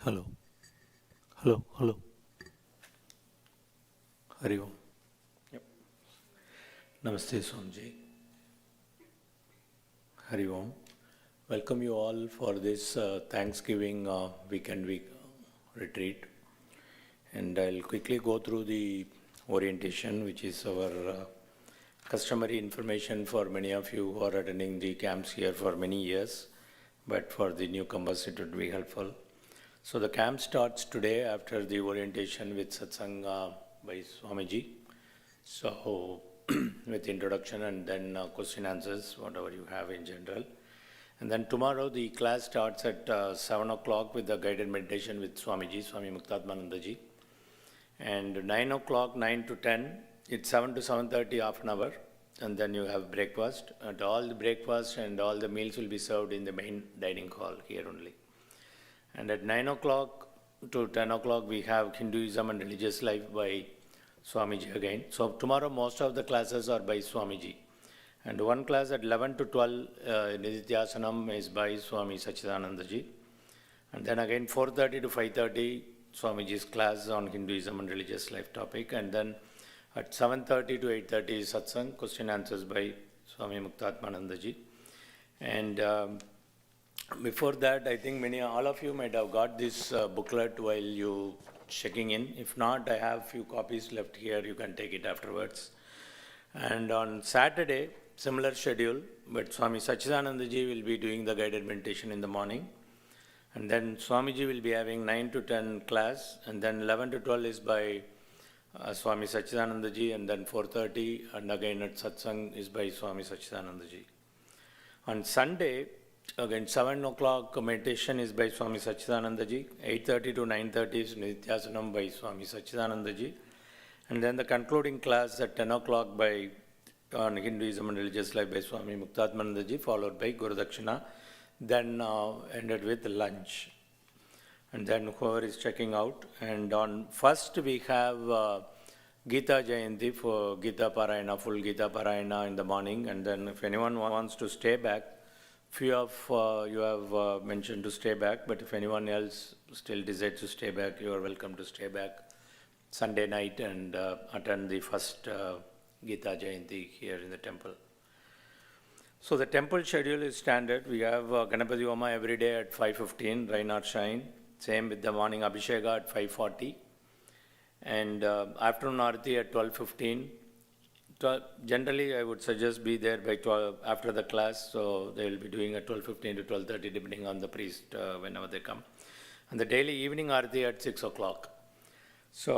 Hello, hello. Hari Om. Yep. Namaste, Swamiji. Hari Om. Welcome you all for this Thanksgiving weekend retreat. And I'll quickly go through the orientation, which is our customary information for many of you who are attending the camps here for many years. But for the newcomers, it would be helpful. So the camp starts today after the orientation with Satsang by Swamiji. So with introduction and then question answers, whatever you have in general. And then tomorrow the class starts at 7 o'clock with the guided meditation with Swamiji, Swami Muktatmanandaji. And 9 o'clock, 9 to 10, it's 7 to 7:30, half an hour. And then you have breakfast. And all the breakfast and all the meals will be served in the main dining hall here only. And at 9 o'clock to 10 o'clock, we have Hinduism and Religious Life by Swamiji again. So tomorrow, most of the classes are by Swamiji. And one class at 11 to 12, Nidityasanam is by Swami Sachidanandaji. And then again, 4:30 to 5:30, Swamiji's class on Hinduism and Religious Life topic. And then at 7:30 to 8:30 is Satsang, question answers by Swami Muktatmanandaji. And before that, I think all of you might have got this booklet while you checking in. If not, I have few copies left here. You can take it afterwards. And on Saturday, similar schedule, but Swami Sachidanandaji will be doing the guided meditation in the morning. And then Swamiji will be having 9 to 10 class, and then 11 to 12 is by Swami Sachidanandaji, and then 4:30, and again at Satsang is by Swami Sachidanandaji. On Sunday, again, 7 o'clock meditation is by Swami Sachidanandaji, 8:30 to 9:30 is Nidityasanam by Swami Sachidanandaji, and then the concluding class at 10 o'clock on Hinduism and Religious Life by Swami Muktatmanandaji, followed by Guru Dakshina, then ended with lunch. And then whoever is checking out. And on first we have Gita Jayanti for Gita Parayana, full Gita Parayana in the morning, and then if anyone wants to stay back, few of you have mentioned to stay back, but if anyone else still decides to stay back, you are welcome to stay back Sunday night and attend the first Gita Jayanti here in the temple. So the temple schedule is standard. We have Ganapati Homa every day at 5:15, rain or shine. Same with the morning Abhisheka at 5:40. And afternoon Arati at 12:15. Generally, I would suggest be there by 12 after the class, so they will be doing at 12:15 to 12:30, depending on the priest whenever they come. And the daily evening Arati at 6 o'clock. So,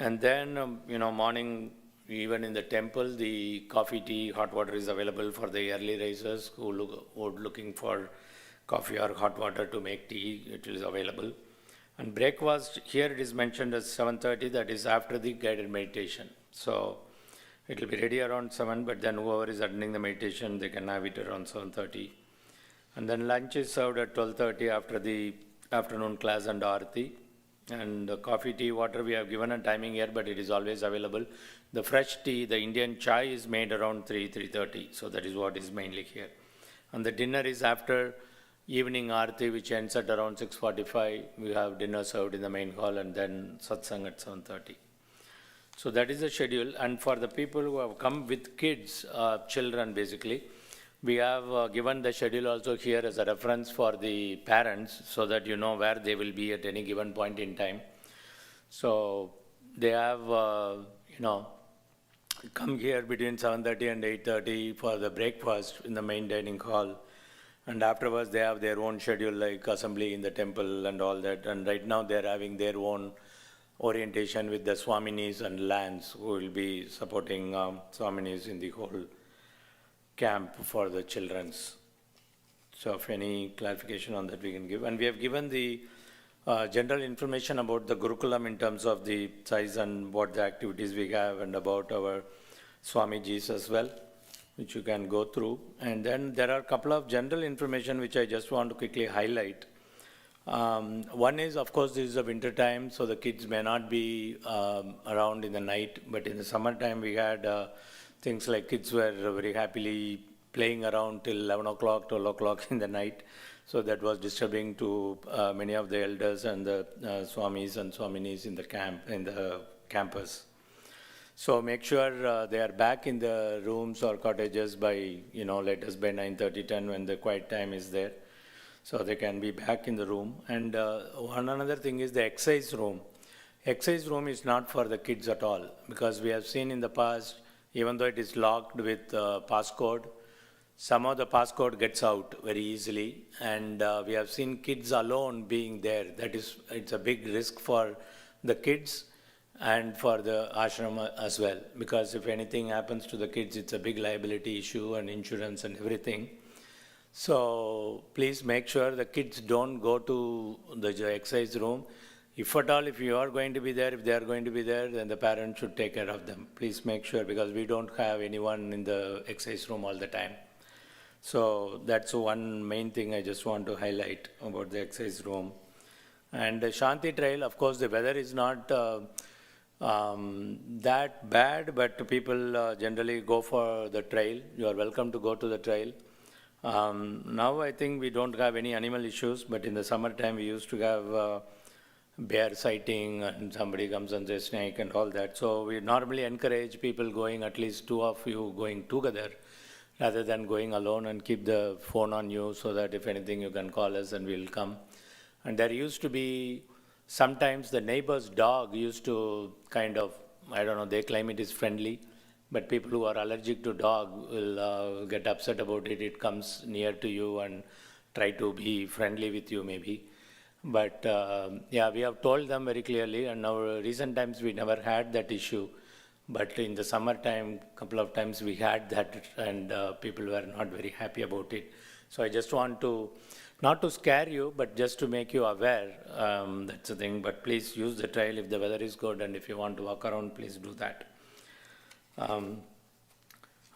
and then, morning, even in the temple, the coffee, tea, hot water is available for the early risers who are looking for coffee or hot water to make tea. It is available. And breakfast, here it is mentioned as 7:30, that is after the guided meditation. So, it will be ready around 7, but then whoever is attending the meditation, they can have it around 7:30. And then lunch is served at 12:30 after the afternoon class and Aarti. And coffee, tea, water, we have given a timing here, but it is always available. The fresh tea, the Indian chai is made around 3:30. So that is what is mainly here. And the dinner is after evening Aarti, which ends at around 6:45. We have dinner served in the main hall and then satsang at 7:30. So that is the schedule. And for the people who have come with kids, children basically, we have given the schedule also here as a reference for the parents so that you know where they will be at any given point in time. So they have, come here between 7:30 and 8:30 for the breakfast in the main dining hall. And afterwards they have their own schedule like assembly in the temple and all that. And right now they're having their own orientation with the Swaminis and lands who will be supporting Swaminis in the whole camp for the children's. So if any clarification on that we can give. And we have given the general information about the Gurukulam in terms of the size and what the activities we have and about our Swamijis as well, which you can go through. And then there are a couple of general information which I just want to quickly highlight. One is, of course, this is a winter time, so the kids may not be around in the night, but in the summertime we had things like kids were very happily playing around till 11 o'clock, 12 o'clock in the night. So that was disturbing to many of the elders and the Swamis and Swaminis in the campus. So make sure they are back in the rooms or cottages by, latest by 9:30, 10 when the quiet time is there. So they can be back in the room. And one another thing is the exercise room. Exercise room is not for the kids at all, because we have seen in the past, even though it is locked with passcode, somehow the passcode gets out very easily. And we have seen kids alone being there. It's a big risk for the kids and for the ashram as well, because if anything happens to the kids, it's a big liability issue and insurance and everything. So please make sure the kids don't go to the exercise room. If at all, if you are going to be there, if they are going to be there, then the parents should take care of them. Please make sure, because we don't have anyone in the exercise room all the time. So that's one main thing I just want to highlight about the exercise room. And the Shanti Trail, of course, the weather is not that bad, but people generally go for the trail. You are welcome to go to the trail. Now I think we don't have any animal issues, but in the summertime we used to have bear sighting, and somebody comes and says snake and all that. So we normally encourage people going, at least two of you going together, rather than going alone, and keep the phone on you so that if anything you can call us and we'll come. And there used to be, sometimes the neighbor's dog used to kind of, I don't know, they claim it is friendly, but people who are allergic to dog will get upset about it. It comes near to you and try to be friendly with you maybe. But yeah, we have told them very clearly, and now recent times we never had that issue. But in the summertime, couple of times we had that, and people were not very happy about it. So I just want to, not to scare you, but just to make you aware, that's the thing. But please use the trail if the weather is good, and if you want to walk around, please do that.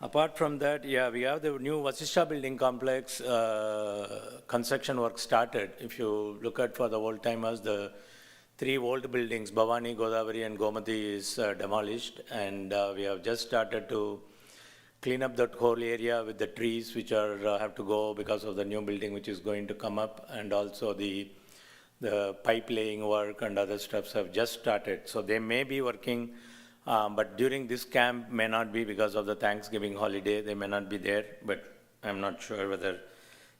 Apart from that, yeah, we have the new Vasishtha building complex. Construction work started. If you look at, for the old timers, the 3 old buildings, Bhavani, Godavari and Gomati, is demolished, and we have just started to clean up that whole area with the trees which are have to go because of the new building which is going to come up, and also the pipe laying work and other stuffs have just started. So they may be working, but during this camp may not be, because of the Thanksgiving holiday. They may not be there, but I'm not sure whether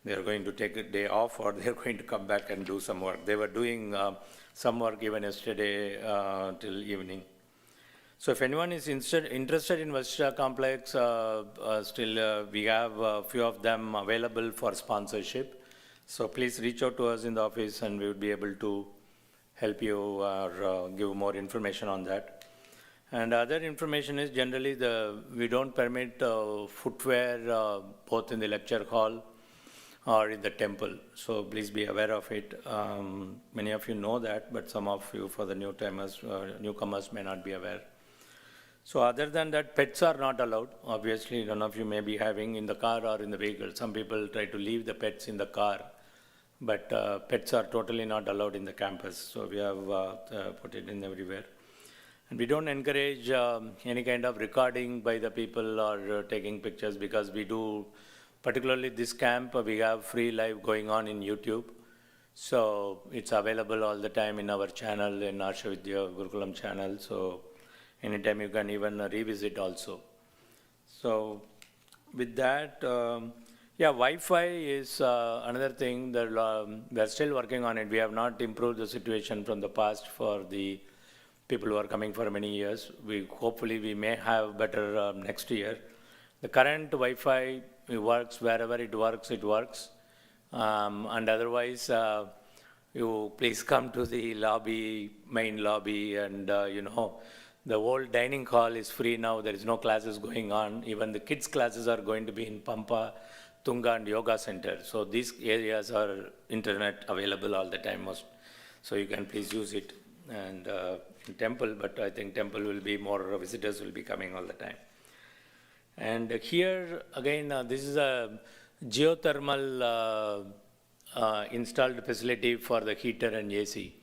they're going to take a day off or they're going to come back and do some work. They were doing some work even yesterday till evening. So if anyone is interested in Vasishtha complex, still we have a few of them available for sponsorship. So please reach out to us in the office and we would be able to help you or give more information on that. And other information is generally we don't permit footwear both in the lecture hall or in the temple. So please be aware of it. Many of you know that, but some of you, for the newcomers may not be aware. So other than that, pets are not allowed. Obviously, none of you may be having in the car or in the vehicle. Some people try to leave the pets in the car, but pets are totally not allowed in the campus. So we have put it in everywhere. And we don't encourage any kind of recording by the people or taking pictures, because we do, particularly this camp, we have free live going on in YouTube. So it's available all the time in our channel, in Arsha Vidya Gurukulam channel. So anytime you can even revisit also. So with that, yeah, Wi-Fi is another thing that we are still working on it. We have not improved the situation from the past for the people who are coming for many years. Hopefully we may have better next year. The current Wi-Fi works wherever it works, and otherwise you please come to the lobby, main lobby, and the old dining hall is free now. There is no classes going on. Even the kids' classes are going to be in Pampa, Tunga and Yoga Center. So these areas are internet available all the time, so you can please use it. And temple, but I think temple will be more, visitors will be coming all the time. And here again, this is a geothermal installed facility for the heater and AC.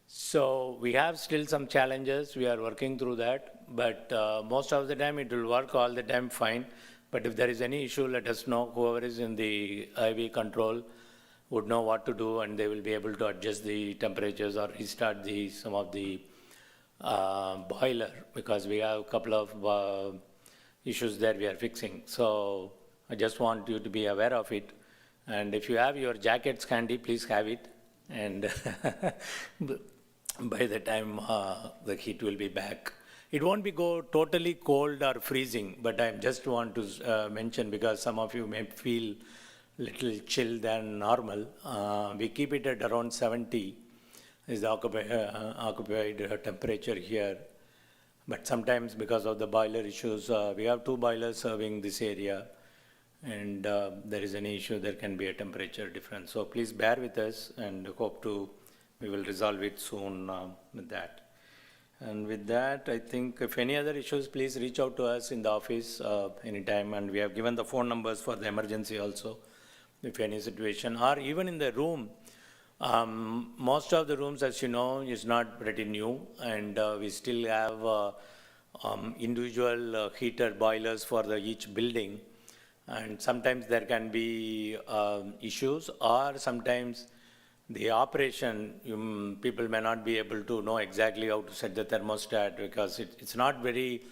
So we have still some challenges. We are working through that, but most of the time it will work all the time fine. But if there is any issue, let us know. Whoever is in the IV control would know what to do, and they will be able to adjust the temperatures or restart some of the boiler, because we have a couple of issues there we are fixing. So I just want you to be aware of it. And if you have your jackets handy, please have it. And by the time the heat will be back, it won't be go totally cold or freezing, but I just want to mention, because some of you may feel little chill than normal. We keep it at around 70 is the occupied temperature here. But sometimes because of the boiler issues, we have two boilers serving this area, and there is an issue, there can be a temperature difference. So please bear with us, and we will resolve it soon with that. And with that, I think if any other issues, please reach out to us in the office anytime. And we have given the phone numbers for the emergency also, if any situation, or even in the room. Most of the rooms, as you know, is not pretty new, and we still have individual heater boilers for each building. And sometimes there can be issues, or sometimes the operation, people may not be able to know exactly how to set the thermostat, because it's not very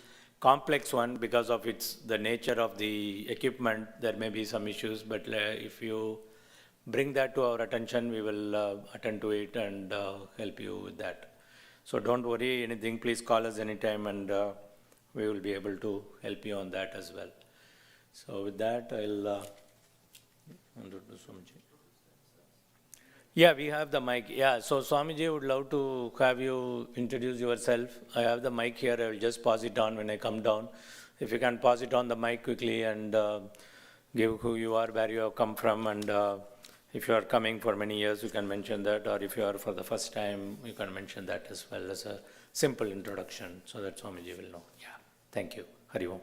complex one because of the nature of the equipment. There may be some issues, but if you bring that to our attention, we will attend to it and help you with that. So don't worry anything, please call us anytime, and we will be able to help you on that as well. So with that, I'll hand it to Swamiji. Yeah, we have the mic. Yeah, so Swamiji would love to have you introduce yourself. I have the mic here. I will just pass it on when I come down. If you can pass it on the mic quickly and give who you are, where you have come from, and if you are coming for many years, you can mention that, or if you are for the first time, you can mention that as well as a simple introduction, so that Swamiji will know. Yeah, thank you. Hari Om.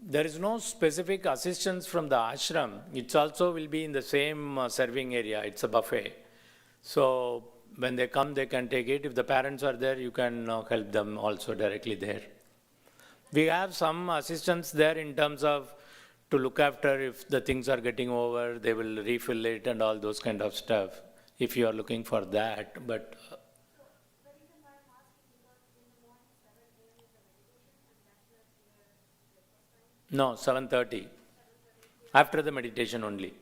There is no specific assistance from the ashram. It also will be in the same serving area. It's a buffet. So when they come, they can take it. If the parents are there, you can help them also directly there. We have some assistance there in terms of to look after if the things are getting over, they will refill it and all those kind of stuff, if you are looking for that. But no, 7:30. After the meditation only.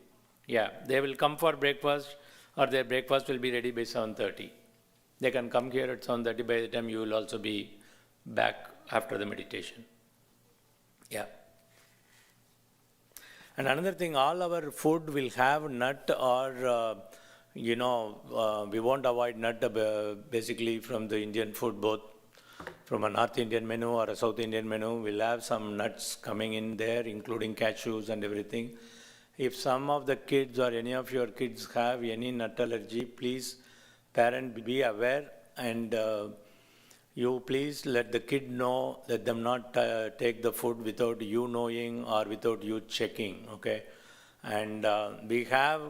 Yeah, they will come for breakfast, or their breakfast will be ready by 7:30. They can come here at 7:30. By the time you will also be back after the meditation. Yeah. And another thing, all our food will have nut, or we won't avoid nut basically from the Indian food, both from a North Indian menu or a South Indian menu. We'll have some nuts coming in there, including cashews and everything. If some of the kids or any of your kids have any nut allergy, please, parent, be aware, and you please let the kid know, let them not take the food without you knowing or without you checking, okay? And we have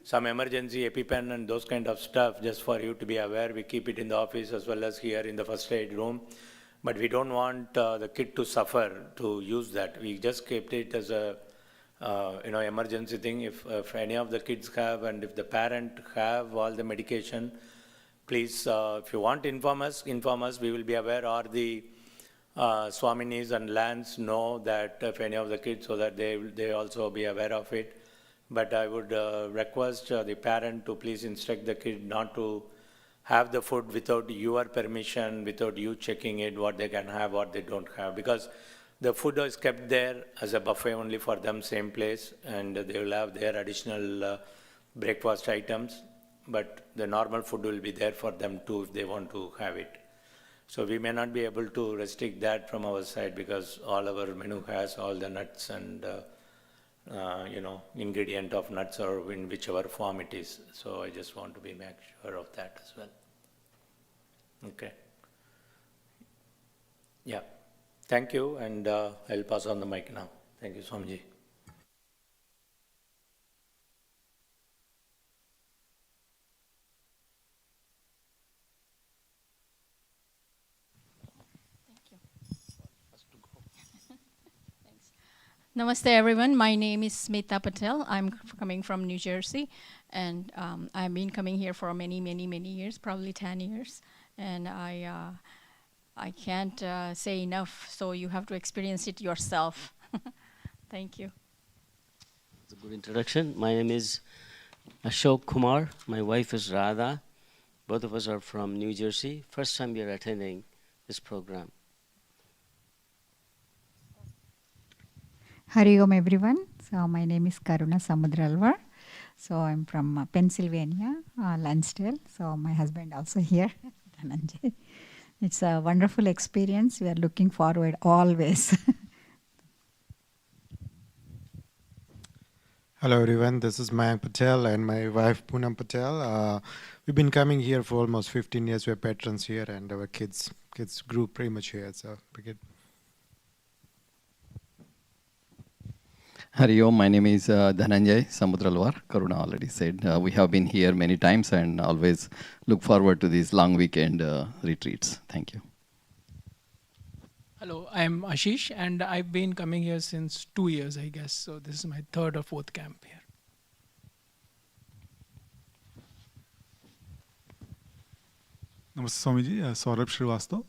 some emergency EpiPen and those kind of stuff, just for you to be aware. We keep it in the office as well as here in the first aid room. But we don't want the kid to suffer to use that. We just kept it as a emergency thing. If any of the kids have, and if the parent have all the medication, please, if you want, inform us. We will be aware, or the Swaminis and lands know that if any of the kids, so that they also be aware of it. But I would request the parent to please instruct the kid not to have the food without your permission, without you checking it, what they can have, what they don't have. Because the food is kept there as a buffet only for them, same place, and they will have their additional breakfast items. But the normal food will be there for them too if they want to have it. So we may not be able to restrict that from our side, because all our menu has all the nuts and ingredient of nuts, or in whichever form it is. So I just want to make sure of that as well. Okay. Yeah. Thank you, and I'll pass on the mic now. Thank you, Swamiji. Namaste, everyone. My name is Smita Patel. I'm coming from New Jersey, and I've been coming here for many, many, many years, probably 10 years. And I can't say enough, so you have to experience it yourself. Thank you. It's a good introduction. My name is Ashok Kumar. My wife is Radha. Both of us are from New Jersey. First time we are attending this program. Hari Om everyone. So my name is Karuna Samudralvar. So I'm from Pennsylvania, Lansdale. So my husband also here, Dhananjay. It's a wonderful experience. We are looking forward always. Hello everyone, this is Mayank Patel and my wife Poonam Patel. We've been coming here for almost 15 years. We're patrons here and our kids grew pretty much here. So we get. Hari Om, my name is Dhananjay Samudralwar. Karuna already said. We have been here many times and always look forward to these long weekend retreats. Thank you. Hello, I'm Ashish and I've been coming here since 2 years, I guess. So this is my third or fourth camp here. Namaste Swamiji, Saurabh Srivastav.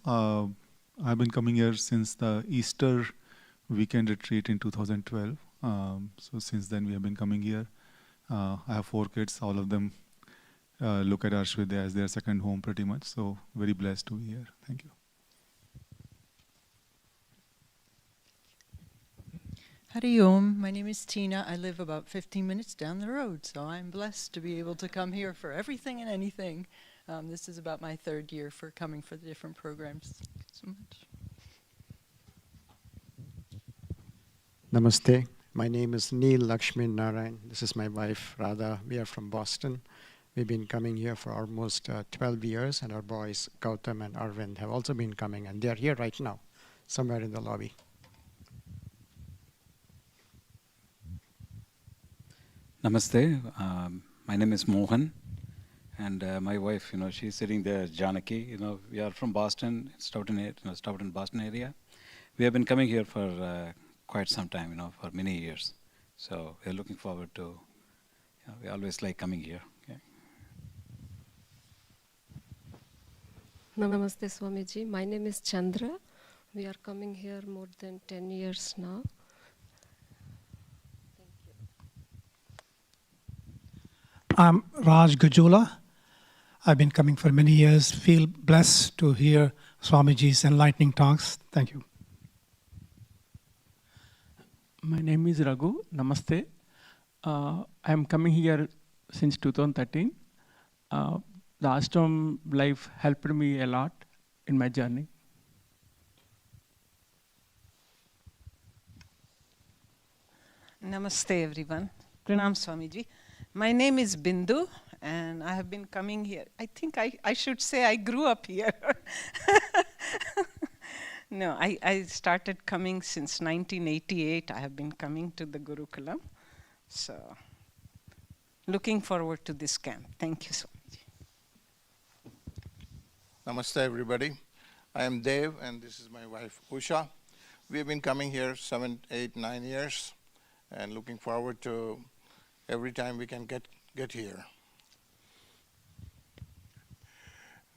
I've been coming here since the Easter weekend retreat in 2012. So since then we have been coming here. I have 4 kids, all of them look at Arshvidya as their second home pretty much. So very blessed to be here. Thank you. Hari Om, my name is Tina. I live about 15 minutes down the road, so I'm blessed to be able to come here for everything and anything. This is about my 3rd year for coming for the different programs. Thank you so much. Namaste. My name is Neil Lakshmi Narayan. This is my wife Radha. We are from Boston. We've been coming here for almost 12 years, and our boys Gautam and Arvind have also been coming, and they are here right now, somewhere in the lobby. Namaste. My name is Mohan, and my wife, she's sitting there, Janaki. We are from Boston, Stoughton, Boston area. We have been coming here for quite some time, for many years. So we're looking forward to. We always like coming here. Okay. Namaste Swamiji. My name is Chandra. We are coming here more than 10 years now. I'm Raj Gajula. I've been coming for many years. Feel blessed to hear Swamiji's enlightening talks. Thank you. My name is Raghu. Namaste. I'm coming here since 2013. The ashram life helped me a lot in my journey. Namaste everyone. Pranam Swamiji. My name is Bindu and I have been coming here. I think I should say I grew up here. No, I started coming since 1988. I have been coming to the Gurukulam. So, looking forward to this camp. Thank you so much. Namaste everybody. I am Dev and this is my wife Usha. We have been coming here 7, 8, 9 years and looking forward to every time we can get here.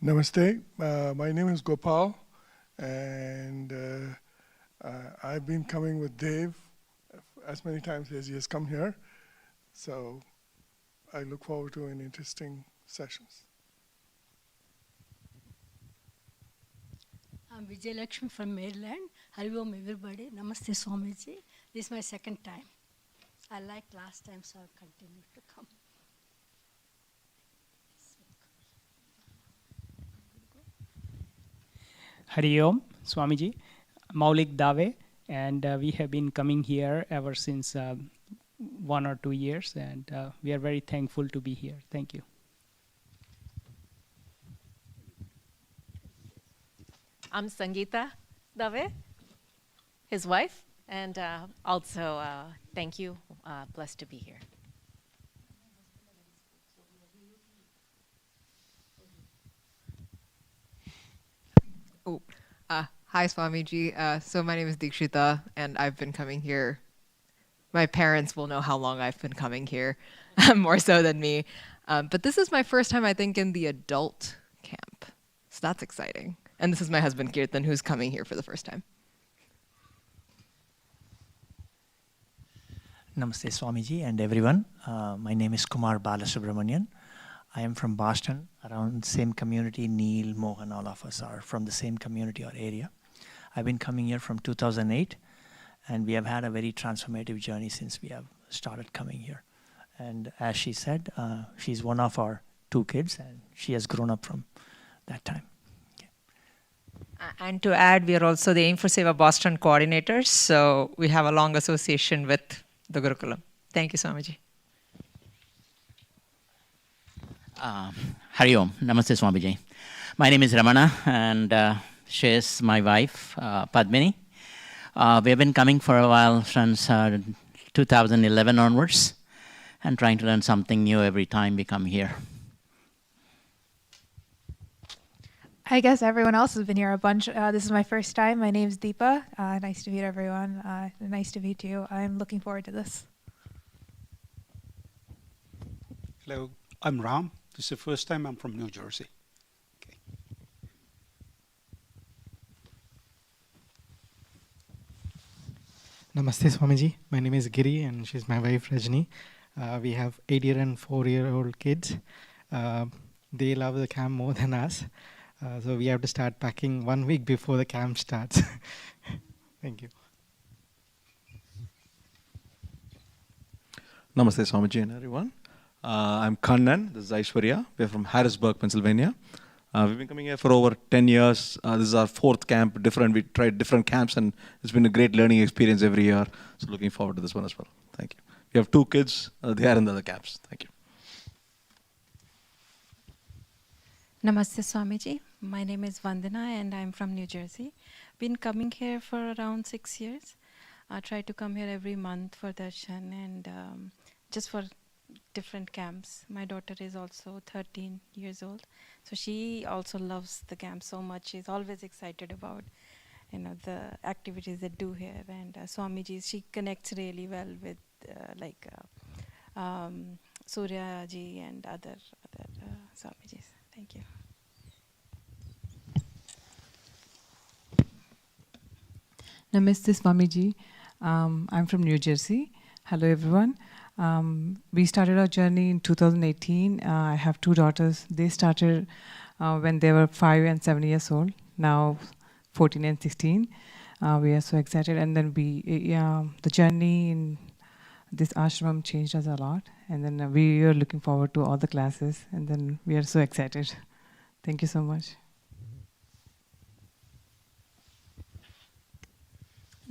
Namaste. My name is Gopal. And I've been coming with Dave as many times as he has come here. So I look forward to an interesting sessions. I'm Vijay Lakshmi from Maryland. Hari Om everybody. Namaste Swamiji. This is my second time. I liked last time, so I'll continue to come. Hari Om, Swamiji, Maulik Dave, and we have been coming here ever since 1 or 2 years, and we are very thankful to be here. Thank you. I'm Sangeeta Dave, his wife, and also thank you, blessed to be here. Hi Swamiji. So my name is Dikshita and I've been coming here my parents will know how long I've been coming here, more so than me. But this is my first time, I think, in the adult camp. So that's exciting. And this is my husband, Kirtan, who's coming here for the first time. Namaste Swamiji and everyone. My name is Kumar Balasubramanian. I am from Boston, around the same community. Neil, Mohan, all of us are from the same community or area. I've been coming here from 2008, and we have had a very transformative journey since we have started coming here. And as she said, she's one of our 2 kids, and she has grown up from that time. And to add, we are also the Aim for Seva Boston coordinators, so we have a long association with the Gurukulam. Thank you, Swamiji. Hari Om. Namaste Swamiji. My name is Ramana, and she is my wife, Padmini. We have been coming for a while since 2011 onwards, and trying to learn something new every time we come here. I guess everyone else has been here a bunch. This is my first time. My name is Deepa. Nice to meet everyone. Nice to meet you. I'm looking forward to this. Hello, I'm Ram. This is the first time I'm from New Jersey. Namaste Swamiji. My name is Giri and she's my wife Rajni. We have 8-year and 4-year-old kids. They love the camp more than us. So we have to start packing 1 week before the camp starts. Thank you. Namaste Swamiji and everyone. I'm Kannan. This is Aishwarya. We're from Harrisburg, Pennsylvania. We've been coming here for over 10 years. This is our 4th camp. We tried different camps, and it's been a great learning experience every year. So looking forward to this one as well. Thank you. We have 2 kids. They are in the other camps. Thank you. Namaste Swamiji. My name is Vandana and I'm from New Jersey. Been coming here for around 6 years. I try to come here every month for darshan and just for different camps. My daughter is also 13 years old. So she also loves the camp so much. She's always excited about the activities they do here. And Swamiji, she connects really well with Surya ji and other Swamijis. Thank you. Namaste Swamiji. I'm from New Jersey. Hello everyone. We started our journey in 2018. I have 2 daughters. They started when they were 5 and 7 years old. Now 14 and 16. We are so excited. And then the journey in this ashram changed us a lot. And then we are looking forward to all the classes. And then we are so excited. Thank you so much.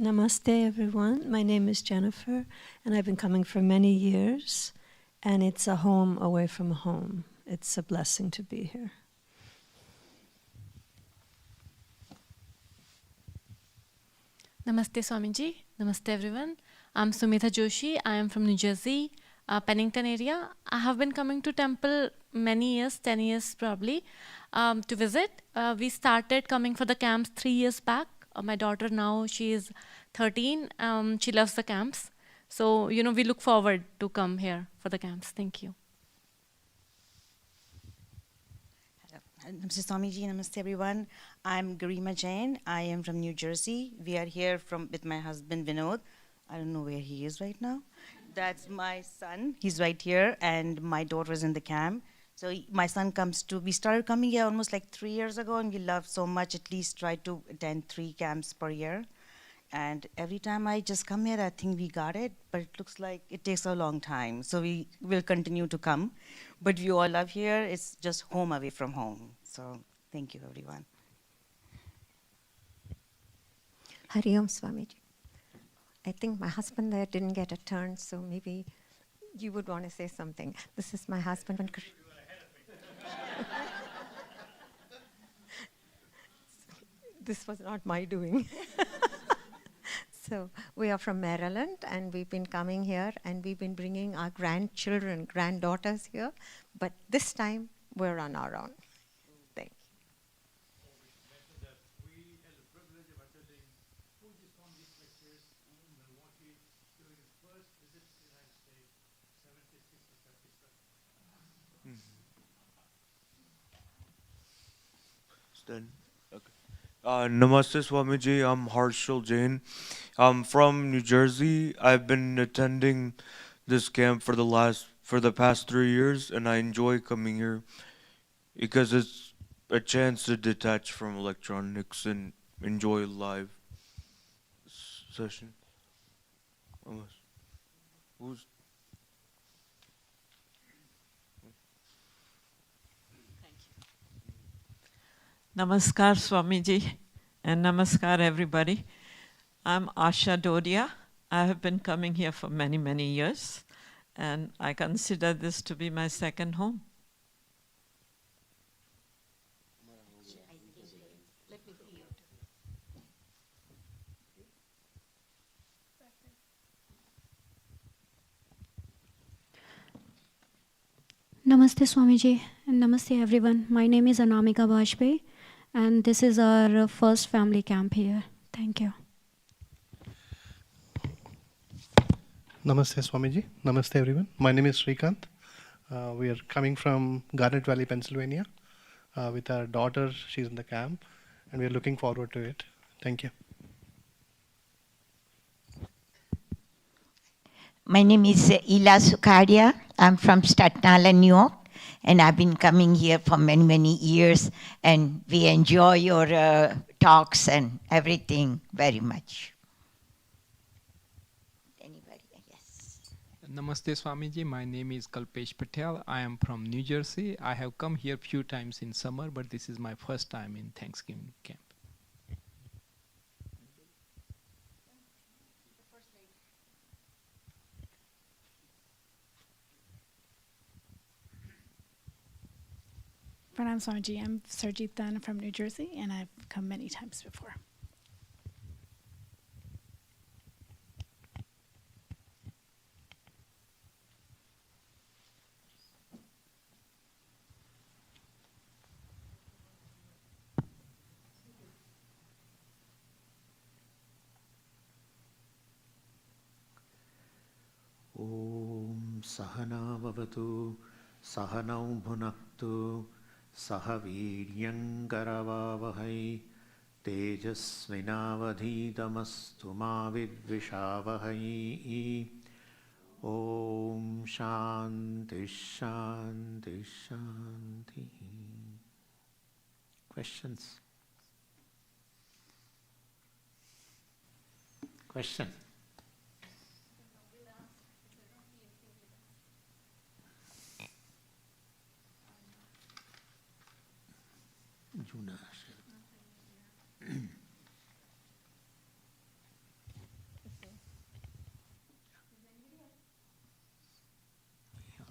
Namaste everyone. My name is Jennifer and I've been coming for many years and it's a home away from home. It's a blessing to be here. Namaste Swamiji. Namaste everyone. I'm Sumitha Joshi. I am from New Jersey, Pennington area. I have been coming to temple many years, 10 years probably, to visit. We started coming for the camps 3 years back. My daughter now, she is 13. She loves the camps. So, we look forward to come here for the camps. Thank you. Namaste Swamiji, namaste everyone. I'm Garima Jain. I am from New Jersey. We are here with my husband Vinod. I don't know where he is right now. That's my son. He's right here, and my daughter is in the camp. So my son we started coming here almost like 3 years ago, and we love so much, at least try to attend 3 camps per year. And every time I just come here, I think we got it, but it looks like it takes a long time. So we will continue to come. But we all love here. It's just home away from home. So thank you, everyone. Hari Om Swamiji. I think my husband there didn't get a turn, so maybe you would want to say something. This is my husband. This was not my doing. So we are from Maryland, and we've been coming here, and we've been bringing our grandchildren, granddaughters here. But this time, we're on our own. Thank you. Then, okay. Namaste Swamiji, I'm Harshal Jain. I'm from New Jersey. I've been attending this camp for the past 3 years, and I enjoy coming here because it's a chance to detach from electronics and enjoy live session. Who's Namaskar Swamiji and Namaskar everybody. I'm Asha Dodia. I have been coming here for many, many years and I consider this to be my second home. Namaste Swamiji and Namaste everyone. My name is Anamika Bajpayee and this is our first family camp here. Thank you. Namaste Swamiji. Namaste everyone. My name is Srikanth. We are coming from Garnet Valley, Pennsylvania with our daughter. She's in the camp and we are looking forward to it. Thank you. My name is Ila Sukadia. I'm from Staten Island, New York, and I've been coming here for many, many years, and we enjoy your talks and everything very much. Anybody? Yes. Namaste Swamiji, my name is Kalpesh Patel. I am from New Jersey. I have come here few times in summer, but this is my first time in Thanksgiving camp. Pranam Swamiji, I'm Sarjeet Dann from New Jersey, and I've come many times before. Om Sahana Bhavatu Sahanau Bhunaktu Sahaviryangkaravavahai Tejasvinavadhitamastu ma vidvishavahai. Om Shanti Shanti Shanti. Questions? Question?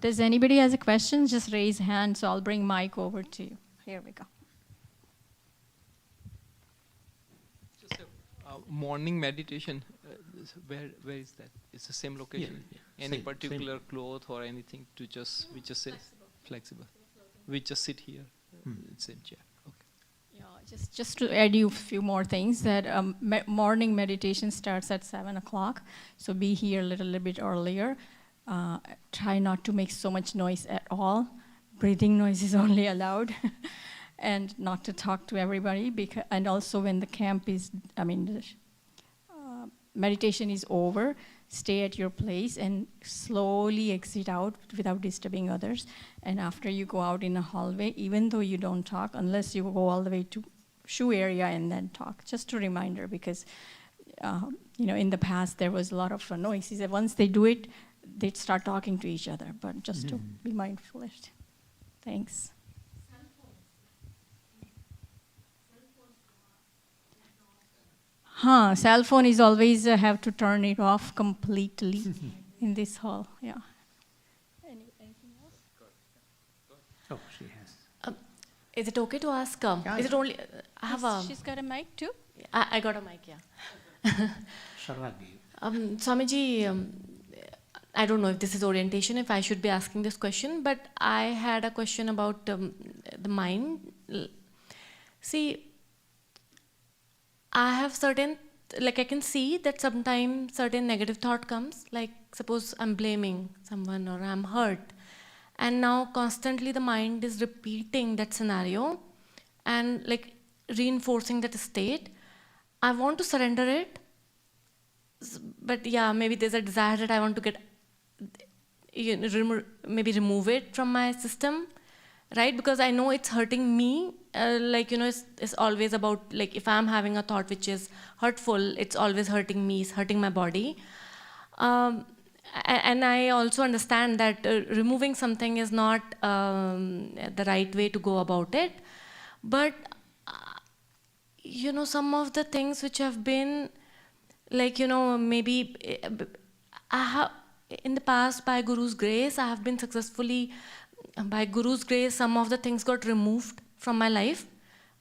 Does anybody has a question? Just raise hand, so I'll bring mic over to you. Here we go. Just a morning meditation. Where is that? It's the same location. Yeah. Any Same, particular cloth or anything to just we just sit flexible. We just sit here. It's in chair. Okay. Yeah, just to add you a few more things. That morning meditation starts at 7 o'clock, so be here a little bit earlier. Try not to make so much noise at all. Breathing noise is only allowed. And not to talk to everybody. And also when the camp is, meditation is over, stay at your place and slowly exit out without disturbing others. And after you go out in a hallway, even though you don't talk, unless you go all the way to shoe area and then talk. Just a reminder, because in the past there was a lot of noises. And once they do it, they'd start talking to each other, but just to be mindful. Thanks. Cell phone is always have to turn it off completely in this hall. Yeah. Anything else? Oh, she has. Is it okay to ask? Is it only? I have a. She's got a mic too. I got a mic. Yeah. Swamiji. I don't know if this is orientation, if I should be asking this question, but I had a question about the mind. See, I have certain, I can see that sometimes certain negative thought comes, like suppose I'm blaming someone or I'm hurt. And now constantly the mind is repeating that scenario. And reinforcing that state. I want to surrender it, but yeah, maybe there's a desire that I want to get, maybe remove it from my system, right? Because I know it's hurting me. It's always about, like, if I'm having a thought which is hurtful, it's always hurting me, it's hurting my body. And I also understand that removing something is not the right way to go about it. But, some of the things which have been, maybe I have, in the past, by Guru's grace, I have been successfully, by Guru's grace, some of the things got removed from my life,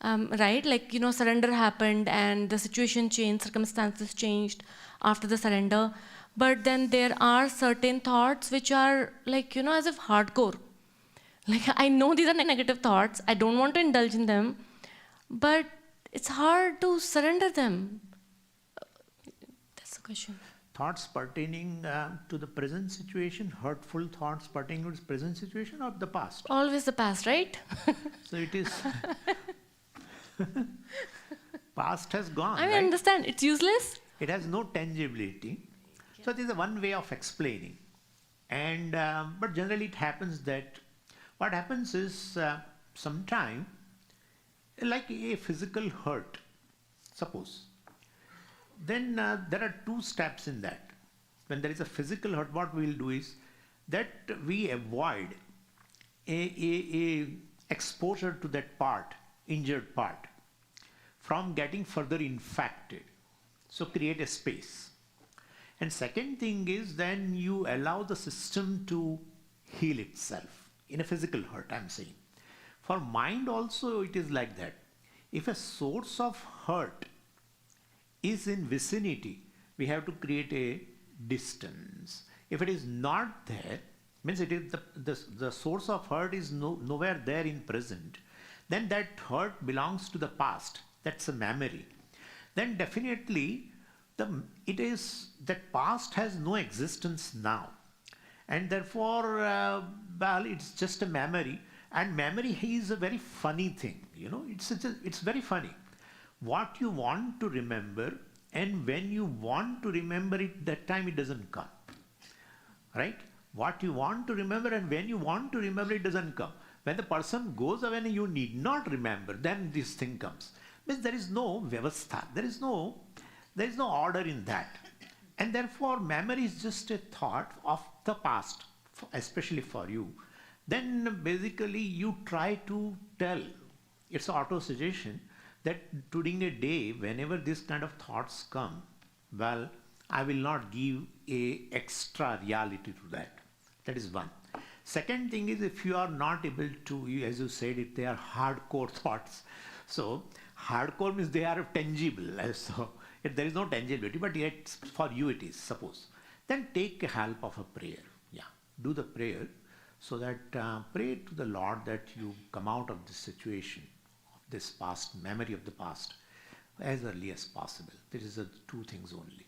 right? Surrender happened and the situation changed, circumstances changed after the surrender. But then there are certain thoughts which are as if hardcore. I know these are negative thoughts, I don't want to indulge in them, but it's hard to surrender them. That's the question. Thoughts pertaining to the present situation, hurtful thoughts pertaining to the present situation or the past? Always the past, right? So it is, past has gone. I understand, it's useless. It has no tangibility. So this is one way of explaining. And but generally it happens that what happens is sometime, like a physical hurt, suppose, then there are two steps in that. When there is a physical hurt, what we will do is that we avoid a exposure to that part, injured part, from getting further infected. So create a space. And second thing is then you allow the system to heal itself. In a physical hurt, I'm saying. For mind also it is like that. If a source of hurt is in vicinity, we have to create a distance. If it is not there, means it is the source of hurt is nowhere there in present, then that hurt belongs to the past. That's a memory. Then definitely it is that past has no existence now. And therefore, it's just a memory. And memory is a very funny thing. It's very funny. What you want to remember, and when you want to remember it, that time it doesn't come. Right? What you want to remember, and when you want to remember, it doesn't come. When the person goes away and you need not remember, then this thing comes. Means there is no vyavastha. There is no order in that. And therefore, memory is just a thought of the past, especially for you. Then basically you try to tell, it's auto-suggestion, that during a day, whenever this kind of thoughts come, well, I will not give a extra reality to that. That is one. Second thing is, if you are not able to, as you said, if they are hardcore thoughts. So hardcore means they are tangible. So there is no tangibility, but yet for you it is, suppose. Then take help of a prayer. Yeah, do the prayer so that pray to the Lord that you come out of this situation, of this past, memory of the past, as early as possible. There is two things only.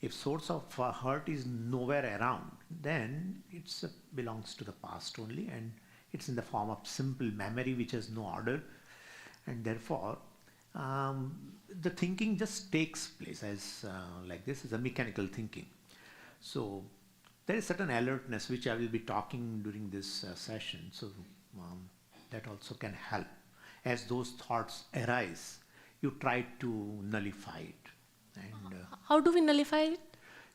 If source of hurt is nowhere around, then it belongs to the past only, and it's in the form of simple memory which has no order, and therefore the thinking just takes place as like this is a mechanical thinking. So there is certain alertness which I will be talking during this session. So that also can help. As those thoughts arise, you try to nullify it. And how do we nullify it?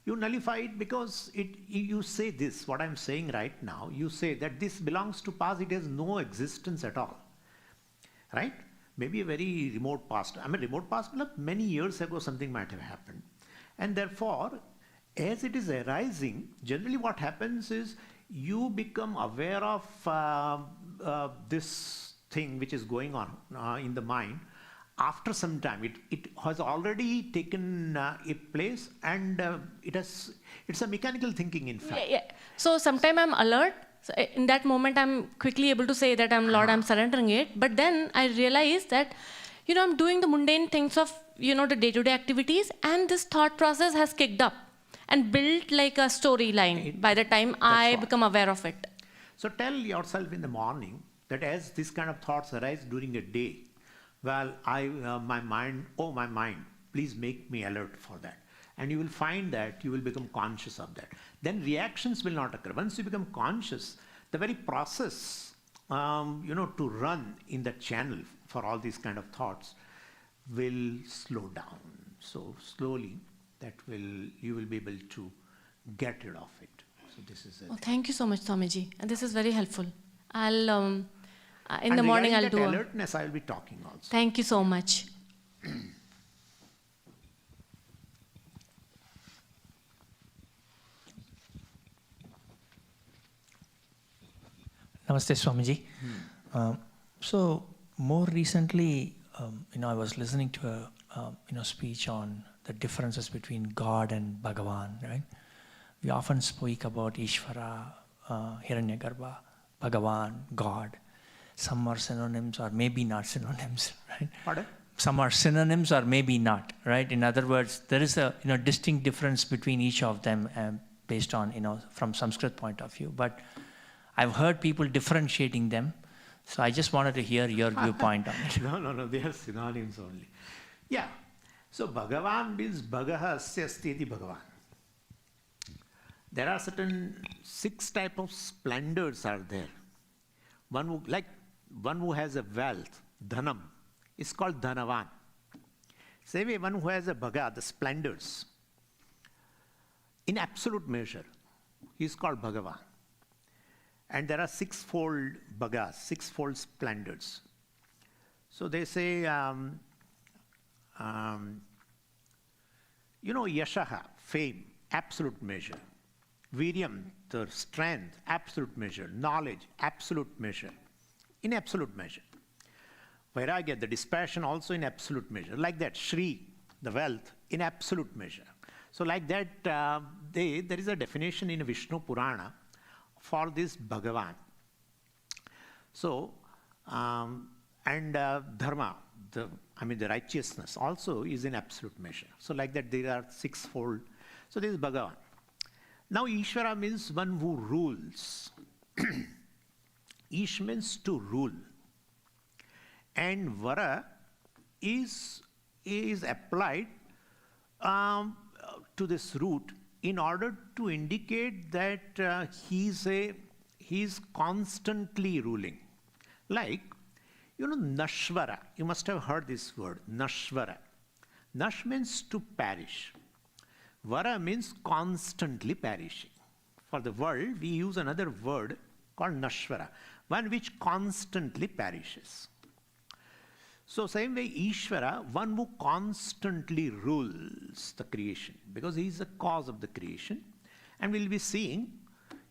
You nullify it because you say this, what I'm saying right now, you say that this belongs to past, it has no existence at all. Right? Maybe a very remote past. I mean, remote past, many years ago something might have happened. And therefore, as it is arising, generally what happens is you become aware of this thing which is going on in the mind. After some time, it has already taken a place, and it's a mechanical thinking, in fact. Yeah. So sometime I'm alert. So in that moment, I'm quickly able to say that Lord, I'm surrendering it. But then I realize that, I'm doing the mundane things of, the day-to-day activities, and this thought process has kicked up and built like a storyline by the time I become aware of it. So tell yourself in the morning that as this kind of thoughts arise during a day, well, my mind, oh my mind, please make me alert for that. And you will find that you will become conscious of that. Then reactions will not occur. Once you become conscious, the very process, to run in that channel for all these kind of thoughts will slow down. So slowly, you will be able to get rid of it. So this is it. Oh, thank you so much, Swamiji. And this is very helpful. I'll, in the morning, I'll do alertness, I will be talking also. Thank you so much. Namaste, Swamiji. So more recently, I was listening to a speech on the differences between God and Bhagavan, right? We often speak about Ishvara, Hiranyagarbha, Bhagavan, God. Some are synonyms or maybe not synonyms, right? Pardon? Some are synonyms or maybe not, right? In other words, there is a distinct difference between each of them based on, from Sanskrit point of view. But I've heard people differentiating them, so I just wanted to hear your viewpoint on it. No, they are synonyms only. Yeah. So Bhagavan means Bhagaha asya asti iti Bhagavan. There are certain 6 types of splendors are there. One who has a wealth, dhanam, is called Dhanavan. Same way, one who has a Bhaga, the splendors, in absolute measure, he is called Bhagavan. And there are 6-fold Bhagas, 6-fold splendors. So they say, Yashaha, fame, absolute measure. Viryam, the strength, absolute measure. Knowledge, absolute measure. In absolute measure. Vairagya, the dispassion, also in absolute measure. Like that, Shri, the wealth, in absolute measure. So like that, there is a definition in Vishnu Purana for this Bhagavan. So, and dharma, the righteousness also is in absolute measure. So like that, there are 6-fold. So this is Bhagavan. Now Ishvara means one who rules. Ish means to rule. And Vara is applied to this root in order to indicate that he is constantly ruling. Like, Nashvara. You must have heard this word, Nashvara. Nash means to perish. Vara means constantly perishing. For the world, we use another word called Nashvara, one which constantly perishes. So same way, Ishvara, one who constantly rules the creation, because he is the cause of the creation. And we'll be seeing,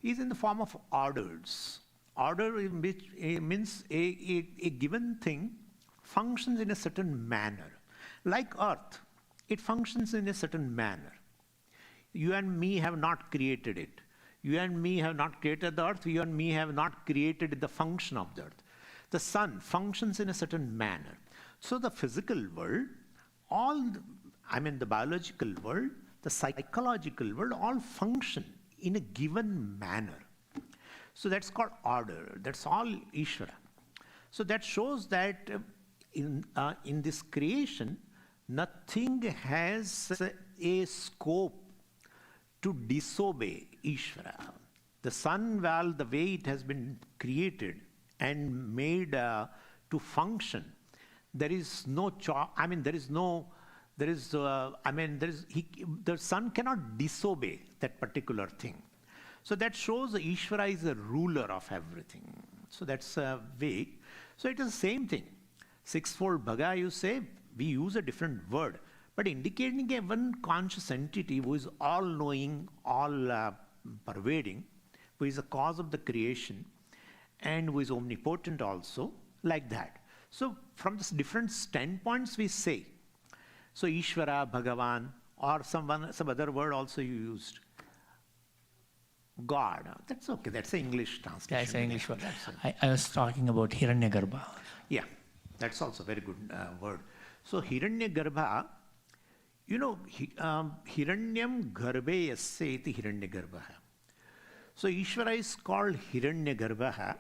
he is in the form of orders. Order which means a given thing functions in a certain manner. Like earth, it functions in a certain manner. You and me have not created it. You and me have not created the earth. You and me have not created the function of the earth. The sun functions in a certain manner. So the physical world, the biological world, the psychological world, all function in a given manner. So that's called order. That's all Ishvara. So that shows that in this creation, nothing has a scope to disobey Ishvara. The sun, the way it has been created and made to function, the sun cannot disobey that particular thing. So that shows Ishvara is a ruler of everything. So that's a way. So it is the same thing. 6-fold Bhaga, you say, we use a different word, but indicating a one conscious entity who is all-knowing, all-pervading, who is the cause of the creation, and who is omnipotent also, like that. So from the different standpoints we say, so Ishvara, Bhagavan, or some other word also you used. God, that's okay, that's an English translation. Yeah, it's an English word. I was talking about Hiranyagarbha. Yeah, that's also a very good word. So Hiranyagarbha, Hiranyam Garbhe Yasya iti Hiranyagarbha. So Ishvara is called Hiranyagarbha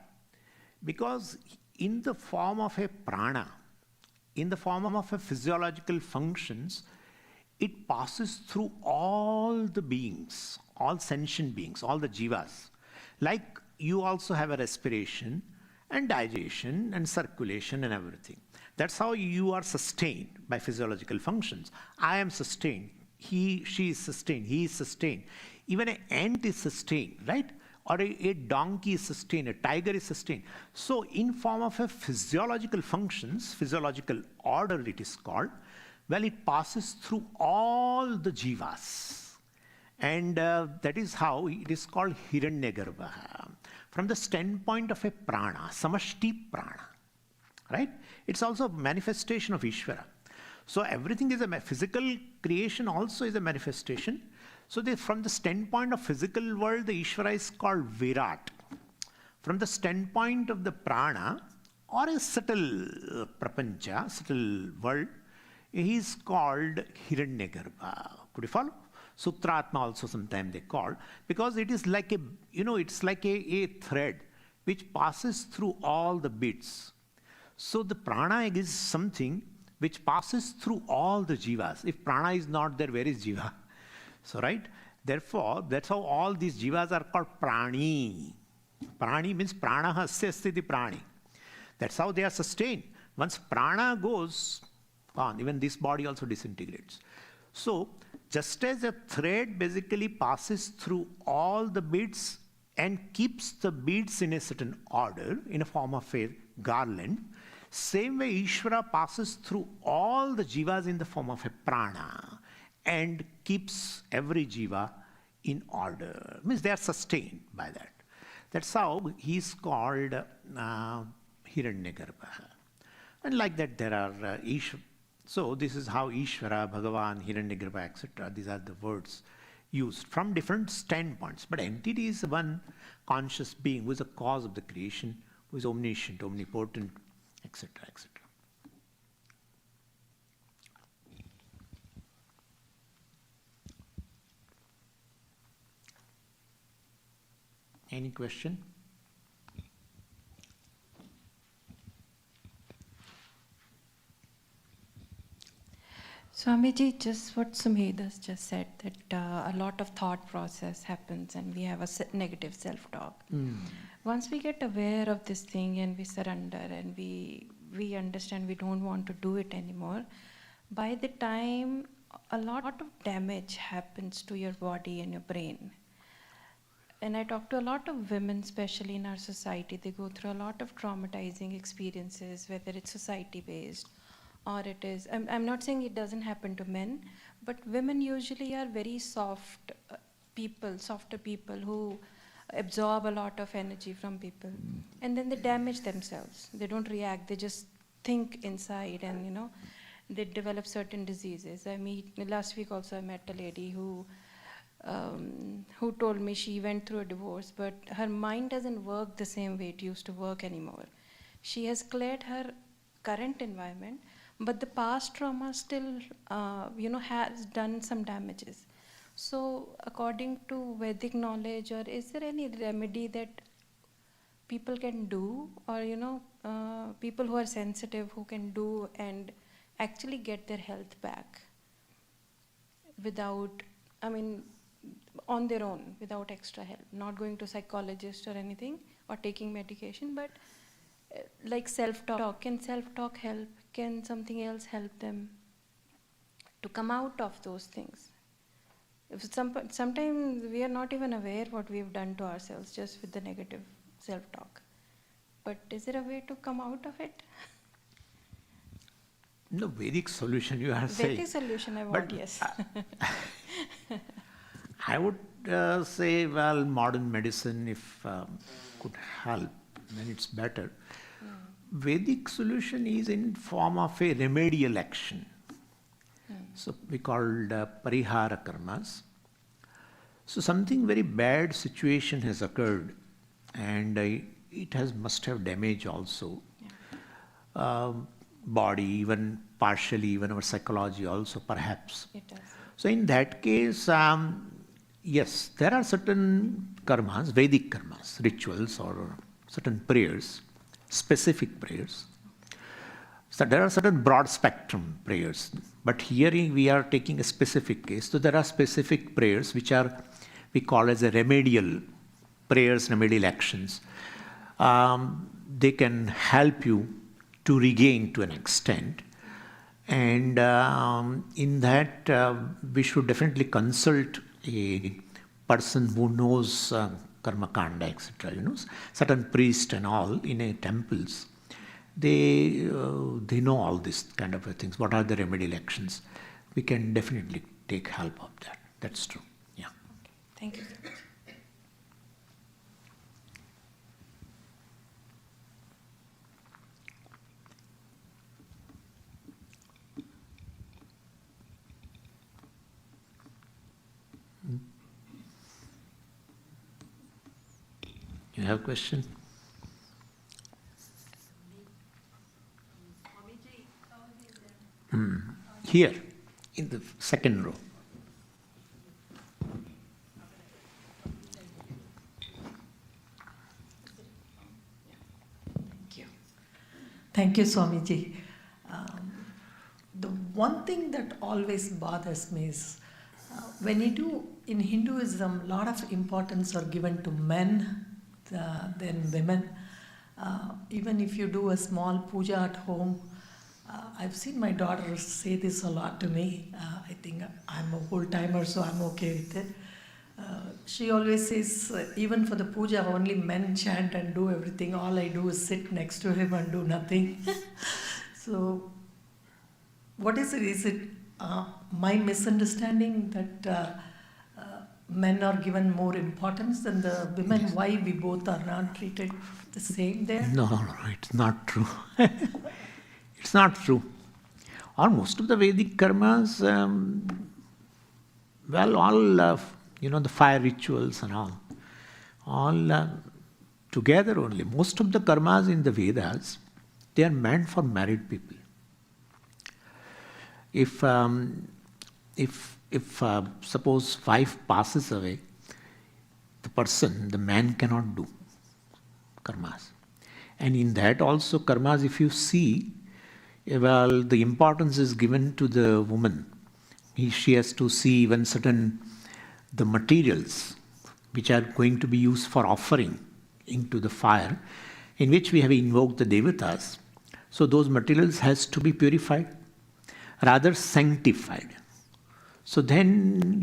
because in the form of a prana, in the form of a physiological functions, it passes through all the beings, all sentient beings, all the jivas. Like you also have a respiration and digestion and circulation and everything. That's how you are sustained by physiological functions. I am sustained. He, she is sustained. He is sustained. Even an ant is sustained, right? Or a donkey is sustained. A tiger is sustained. So in form of a physiological functions, physiological order it is called, well, it passes through all the jivas. And that is how it is called Hiranyagarbha. From the standpoint of a prana, samashti prana, right? It's also a manifestation of Ishvara. So everything is a physical creation also is a manifestation. So from the standpoint of physical world, the Ishvara is called Virat. From the standpoint of the prana or a subtle prapancha, subtle world, he is called Hiranyagarbha. Could you follow? Sutratma also sometimes they call, because it is like a, it's like a thread which passes through all the bits. So the prana is something which passes through all the jivas. If prana is not there, where is jiva? So right, therefore, that's how all these jivas are called prani. Prani means prana hasya sthiti prani. That's how they are sustained. Once prana goes on, even this body also disintegrates. So just as a thread basically passes through all the beads and keeps the beads in a certain order, in a form of a garland, same way Ishvara passes through all the jivas in the form of a prana and keeps every jiva in order. Means they are sustained by that. That's how he is called Hiranyagarbha. And like that there are so this is how Ishvara, Bhagavan, Hiranyagarbha, etc. These are the words used from different standpoints. But entity is one conscious being who is the cause of the creation, who is omniscient, omnipotent, etc., etc. Any question? Swamiji, just what Sumedhas just said, that a lot of thought process happens and we have a negative self-talk. Once we get aware of this thing and we surrender and we understand we don't want to do it anymore, by the time a lot of damage happens to your body and your brain. And I talk to a lot of women, especially in our society. They go through a lot of traumatizing experiences, whether it's society-based or it is, I'm not saying it doesn't happen to men, but women usually are very soft people, softer people who absorb a lot of energy from people. And then they damage themselves. They don't react, they just think inside and, they develop certain diseases. Last week also I met a lady who told me she went through a divorce, but her mind doesn't work the same way it used to work anymore. She has cleared her current environment, but the past trauma still, has done some damages. So according to Vedic knowledge, or is there any remedy that people can do, or people who are sensitive who can do and actually get their health back without, on their own, without extra help, not going to psychologist or anything or taking medication, but like self-talk. Can self-talk help? Can something else help them to come out of those things? Sometimes we are not even aware what we've done to ourselves just with the negative self-talk. But is there a way to come out of it? No Vedic solution you are saying. Vedic solution I want, yes. I would say, well, modern medicine, if could help, then it's better. Vedic solution is in form of a remedial action. So we called parihara karmas. So something very bad situation has occurred, and it must have damage also. Body, even partially, even our psychology also, perhaps. It does. So in that case, yes, there are certain karmas, Vedic karmas, rituals or certain prayers, specific prayers. So there are certain broad spectrum prayers, but here we are taking a specific case. So there are specific prayers which we call as a remedial prayers, remedial actions. They can help you to regain to an extent. And in that, we should definitely consult a person who knows karma kanda, etc. Certain priest and all in a temples, they know all these kind of things. What are the remedial actions? We can definitely take help of that. That's true. Yeah. Thank you so much. You have a question? Here, in the second row. Thank you, Swamiji. The one thing that always bothers me is when you do in Hinduism, a lot of importance are given to men than women. Even if you do a small puja at home, I've seen my daughter say this a lot to me. I think I'm a whole timer, so I'm okay with it. She always says, even for the puja, only men chant and do everything. All I do is sit next to him and do nothing. So, what is it? Is it my misunderstanding that men are given more importance than the women? Yes. Why we both are not treated the same there? No, it's not true. It's not true. Or most of the Vedic karmas, all the fire rituals and all together only. Most of the karmas in the Vedas, they are meant for married people. If suppose wife passes away, the man cannot do karmas. And in that also karmas, if you see, the importance is given to the woman. She has to see even the materials which are going to be used for offering into the fire, in which we have invoked the devatas. So those materials has to be purified, rather sanctified. So then,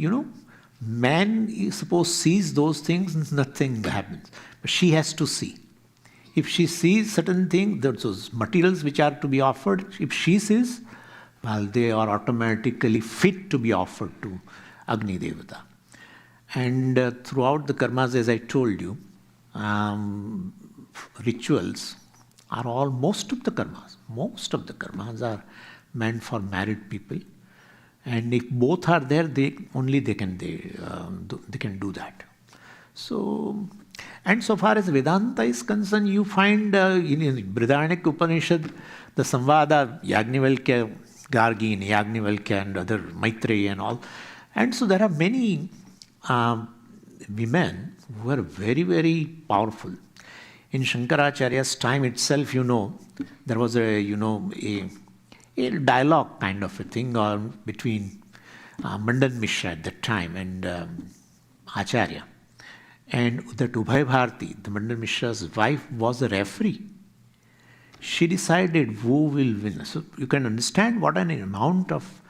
man suppose sees those things, nothing happens. But she has to see. If she sees certain things, those materials which are to be offered, if she sees, they are automatically fit to be offered to Agni Devata. And throughout the karmas, as I told you, rituals are most of the karmas are meant for married people. And if both are there, they can do that. So, and so far as Vedanta is concerned, you find in Brihadaranyaka Upanishad, the Samvada, Yagnivalkya, Gargi, Yagnivalkya and other Maitreya and all. And so there are many women who are very, very powerful. In Shankaracharya's time itself, there was a dialogue kind of a thing between Mandan Mishra at that time and Acharya. And that Ubhay Bharati, the Mandan Mishra's wife, was a referee. She decided who will win. So you can understand what an amount of...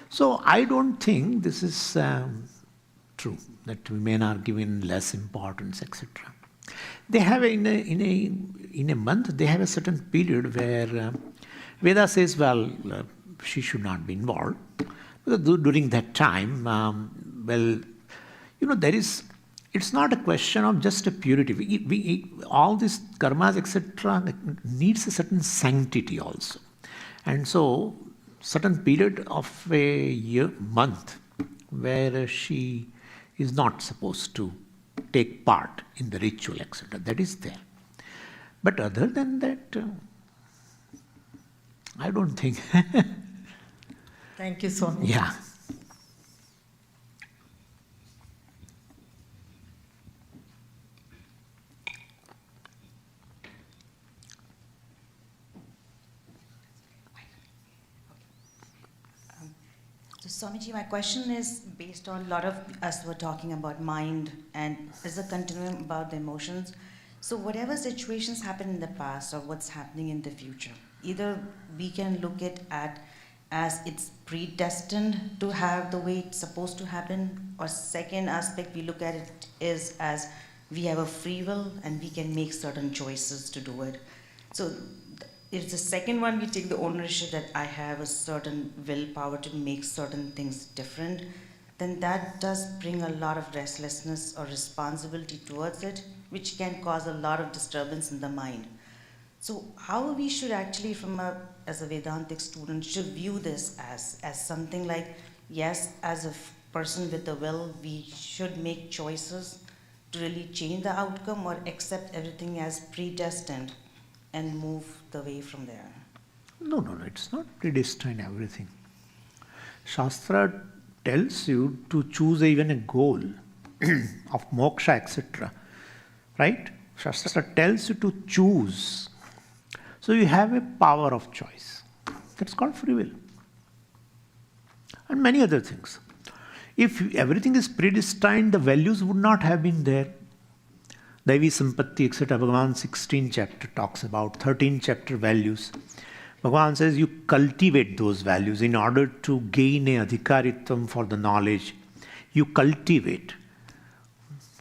So I don't think this is true, that women are given less importance, etc. They have in a month, they have a certain period where Veda says, she should not be involved. Because during that time, it's not a question of just a purity. All these karmas, etc., needs a certain sanctity also. And so, certain period of a month where she is not supposed to take part in the ritual, etc., that is there. But other than that, I don't think. Thank you so much. Yeah. Swamiji, my question is based on a lot of us were talking about mind and is a continuum about the emotions. So whatever situations happen in the past or what's happening in the future, either we can look at as it's predestined to have the way it's supposed to happen, or second aspect we look at it is as we have a free will and we can make certain choices to do it. So if the second one we take the ownership that I have a certain willpower to make certain things different, then that does bring a lot of restlessness or responsibility towards it, which can cause a lot of disturbance in the mind. So how we should actually, as a Vedantic student, should view this as something like, yes, as a person with a will, we should make choices to really change the outcome, or accept everything as predestined and move the way from there? No, it's not predestined everything. Shastra tells you to choose even a goal of moksha, etc. Right? Shastra tells you to choose. So you have a power of choice. That's called free will. And many other things. If everything is predestined, the values would not have been there. Daivi Sampatti, etc. Bhagavan 16 chapter talks about 13 chapter values. Bhagavan says you cultivate those values in order to gain a adhikaritvam for the knowledge. You cultivate.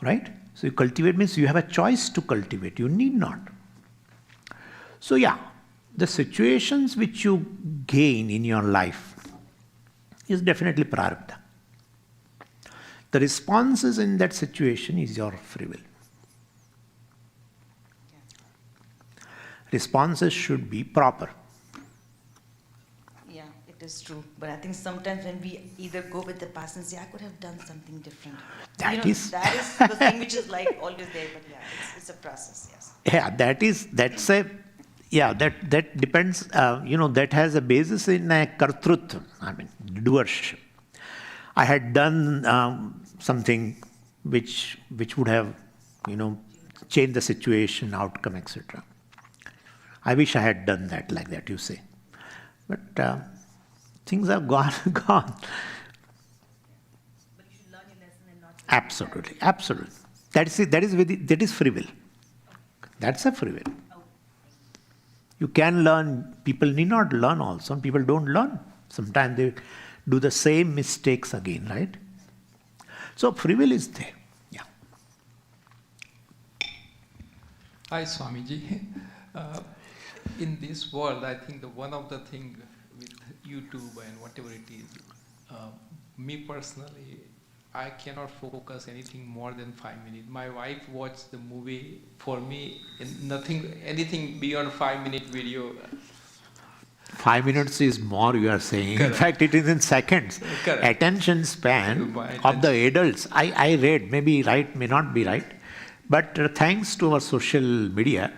Right? So you cultivate means you have a choice to cultivate. You need not. So yeah, the situations which you gain in your life is definitely prarabdha. The responses in that situation is your free will. Responses should be proper. Yeah, it is true. But I think sometimes when we either go with the past and say, I could have done something different. That is the thing which is like always there, but yeah, it's a process, yes. Yeah, that depends, that has a basis in kartrutva, doership. I had done something which would have, changed the situation, outcome, etc. I wish I had done that like that, you say. But things have gone. But you should learn your lesson and not... Absolutely. That is free will. That's a free will. You can learn. People need not learn also. People don't learn. Sometimes they do the same mistakes again, right? So free will is there. Yeah. Hi, Swamiji. In this world, I think one of the things with YouTube and whatever it is, me personally, I cannot focus anything more than 5 minutes. My wife watched the movie for me, and anything beyond 5-minute video. 5 minutes is more, you are saying. Correct. In fact, it is in seconds. Correct. Attention span of the adults. I read, maybe right, may not be right, but thanks to our social media,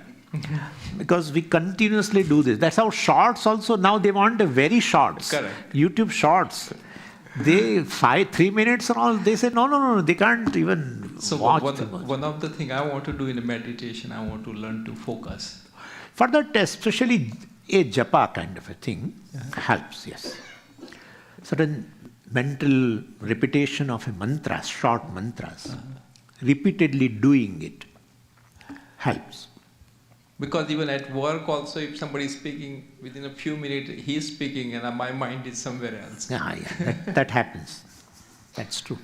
because we continuously do this. That's how shorts also, now they want a very shorts. Correct. YouTube shorts. They 3 minutes and all, they say, no, they can't even watch. One of the things I want to do in a meditation, I want to learn to focus. For that, especially a japa kind of a thing helps, yes. Certain mental repetition of a mantra, short mantras, repeatedly doing it helps. Because even at work also, if somebody is speaking, within a few minutes he is speaking and my mind is somewhere else. Yeah, that happens. That's true.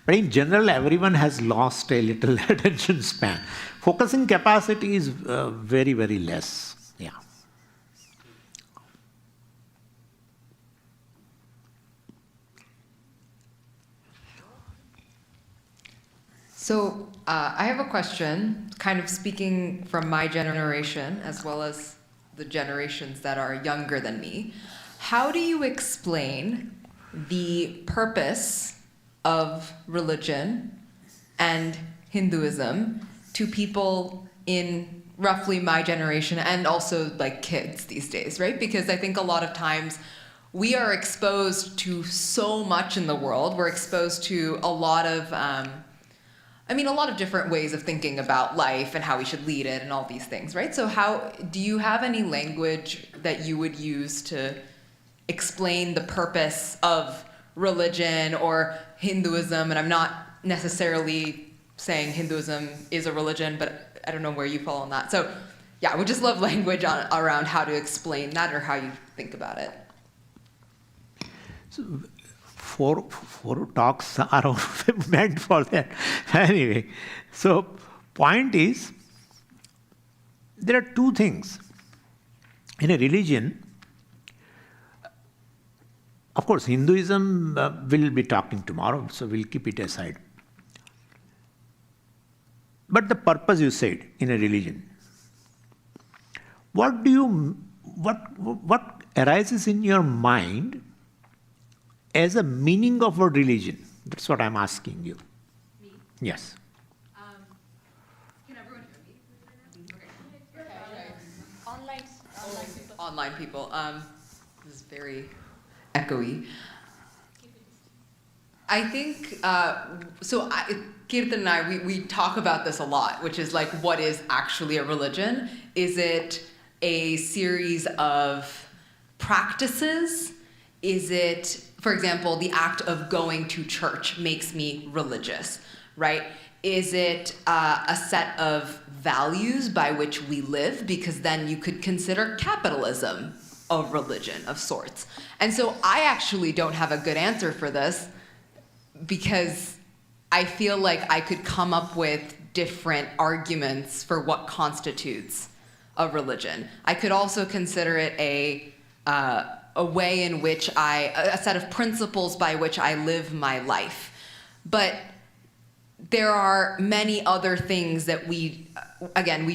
But in general, everyone has lost a little attention span. Focusing capacity is very, very less. Yeah. So I have a question, kind of speaking from my generation as well as the generations that are younger than me. How do you explain the purpose of religion and Hinduism to people in roughly my generation and also like kids these days, right? Because I think a lot of times we are exposed to so much in the world. We're exposed to a lot of a lot of different ways of thinking about life and how we should lead it and all these things, right? So how do you have any language that you would use to explain the purpose of religion or Hinduism, and I'm not necessarily saying Hinduism is a religion, but I don't know where you fall on that. So yeah, I would just love language around how to explain that or how you think about it. So four talks are meant for that. Anyway, so point is, there are two things. In a religion, of course, Hinduism will be talking tomorrow, so we'll keep it aside. But the purpose you said in a religion, what arises in your mind as a meaning of a religion? That's what I'm asking you. Me? Yes. Can everyone hear me? Okay. Online people. This is very echoey. I think, Kirtan and I, we talk about this a lot, which is like, what is actually a religion? Is it a series of practices? Is it, for example, the act of going to church makes me religious, right? Is it a set of values by which we live? Because then you could consider capitalism a religion of sorts. And so I actually don't have a good answer for this, because I feel like I could come up with different arguments for what constitutes a religion. I could also consider it a way in which a set of principles by which I live my life. But there are many other things that we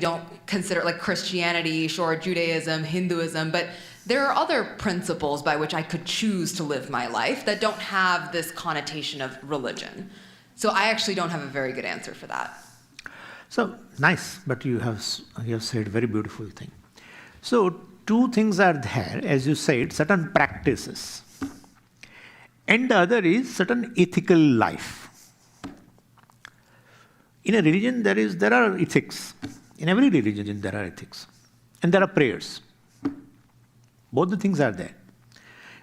don't consider, like Christianity, sure, Judaism, Hinduism, but there are other principles by which I could choose to live my life that don't have this connotation of religion. So I actually don't have a very good answer for that. So, nice, but you have said very beautiful thing. So, two things are there, as you said, certain practices. And the other is certain ethical life. In a religion, there are ethics. In every religion, there are ethics. And there are prayers. Both the things are there.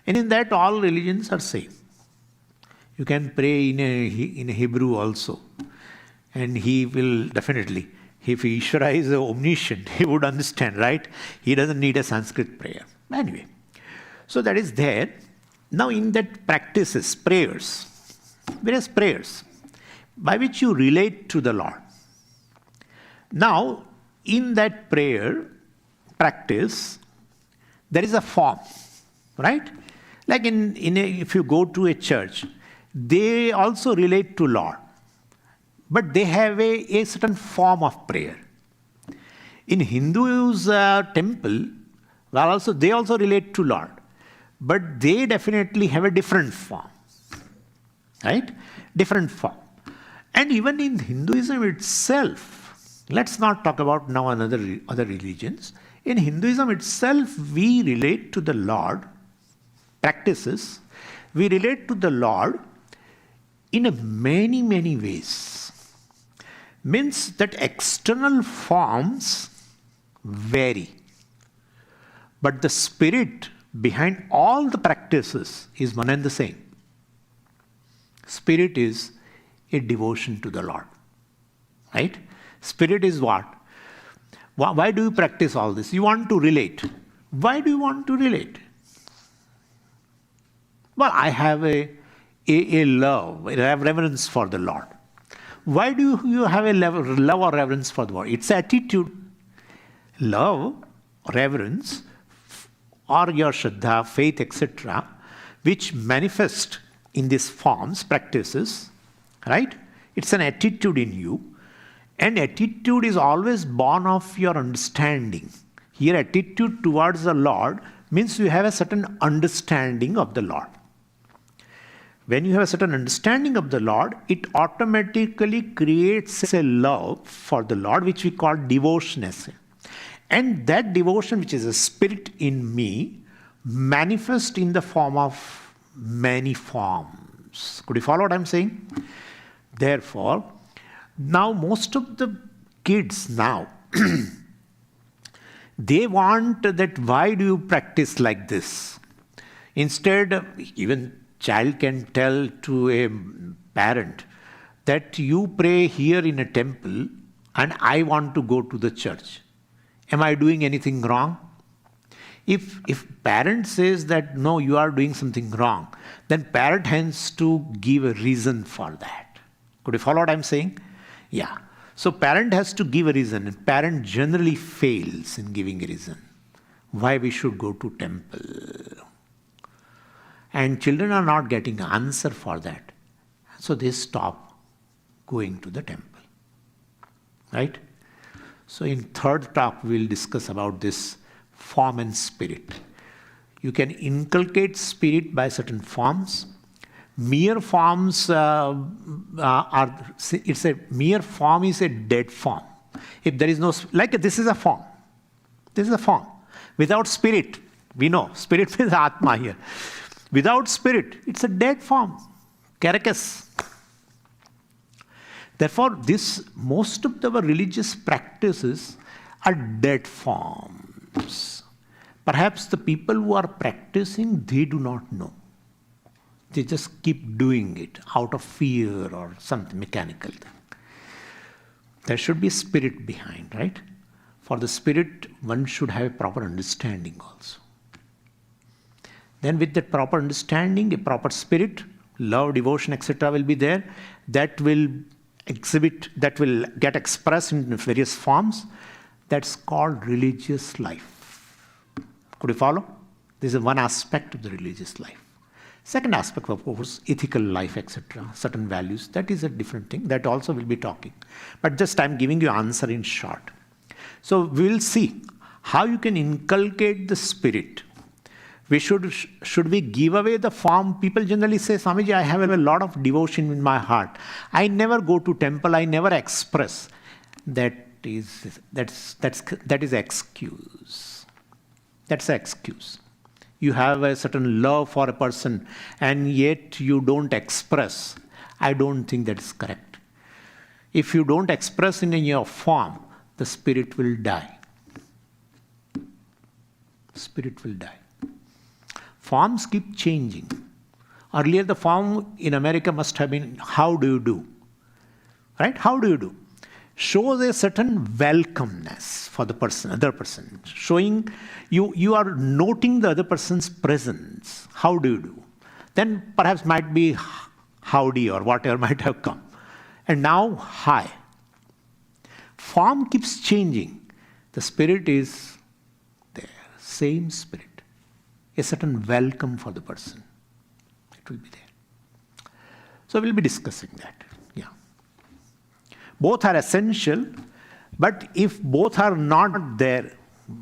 And in that, all religions are same. You can pray in a Hebrew also. And he will definitely, if Ishvara is omniscient, he would understand, right? He doesn't need a Sanskrit prayer. Anyway, so that is there. Now in that practices, prayers, various prayers, by which you relate to the Lord. Now, in that prayer practice, there is a form, right? Like if you go to a church, they also relate to Lord. But they have a certain form of prayer. In Hindus' temple, they also relate to Lord. But they definitely have a different form. Right? Different form. And even in Hinduism itself, let's not talk about now other religions. In Hinduism itself, we relate to the Lord, practices, we relate to the Lord in many, many ways. Means that external forms vary. But the spirit behind all the practices is one and the same. Spirit is a devotion to the Lord. Right? Spirit is what? Why do you practice all this? You want to relate. Why do you want to relate? Well, I have a love, a reverence for the Lord. Why do you have a love or reverence for the Lord? It's attitude. Love, reverence, or your Shraddha, faith, etc., which manifest in these forms, practices, right? It's an attitude in you. And attitude is always born of your understanding. Your attitude towards the Lord means you have a certain understanding of the Lord. When you have a certain understanding of the Lord, it automatically creates a love for the Lord, which we call devotion. And that devotion, which is a spirit in me, manifests in the form of many forms. Could you follow what I'm saying? Therefore, now most of the kids now, they want that, why do you practice like this? Instead, even child can tell to a parent that you pray here in a temple and I want to go to the church. Am I doing anything wrong? If parent says that no, you are doing something wrong, then parent has to give a reason for that. Could you follow what I'm saying? Yeah. So parent has to give a reason, and parent generally fails in giving a reason why we should go to temple. And children are not getting answer for that. So they stop going to the temple. Right? So in third talk, we'll discuss about this form and spirit. You can inculcate spirit by certain forms. Mere forms mere form is a dead form. If there is no, like this is a form. This is a form. Without spirit, we know, spirit means Atma here. Without spirit, it's a dead form, carcass. Therefore, most of our religious practices are dead forms. Perhaps the people who are practicing, they do not know. They just keep doing it out of fear or something mechanical thing. There should be spirit behind, right? For the spirit, one should have a proper understanding also. Then with that proper understanding, a proper spirit, love, devotion, etc. will be there. That will get expressed in various forms. That's called religious life. Could you follow? This is one aspect of the religious life. Second aspect, of course, ethical life, etc., certain values. That is a different thing. That also we'll be talking. But just I'm giving you answer in short. So we'll see how you can inculcate the spirit. Should we give away the form? People generally say, Swamiji, I have a lot of devotion in my heart. I never go to temple. I never express. That is excuse. That's an excuse. You have a certain love for a person and yet you don't express. I don't think that is correct. If you don't express in your form, the spirit will die. Spirit will die. Forms keep changing. Earlier the form in America must have been, how do you do? Right? How do you do? Shows a certain welcomeness for the person, other person. Showing you are noting the other person's presence. How do you do? Then perhaps might be howdy or whatever might have come. And now hi. Form keeps changing. The spirit is there. Same spirit. A certain welcome for the person. It will be there. So we'll be discussing that. Yeah. Both are essential, but if both are not there,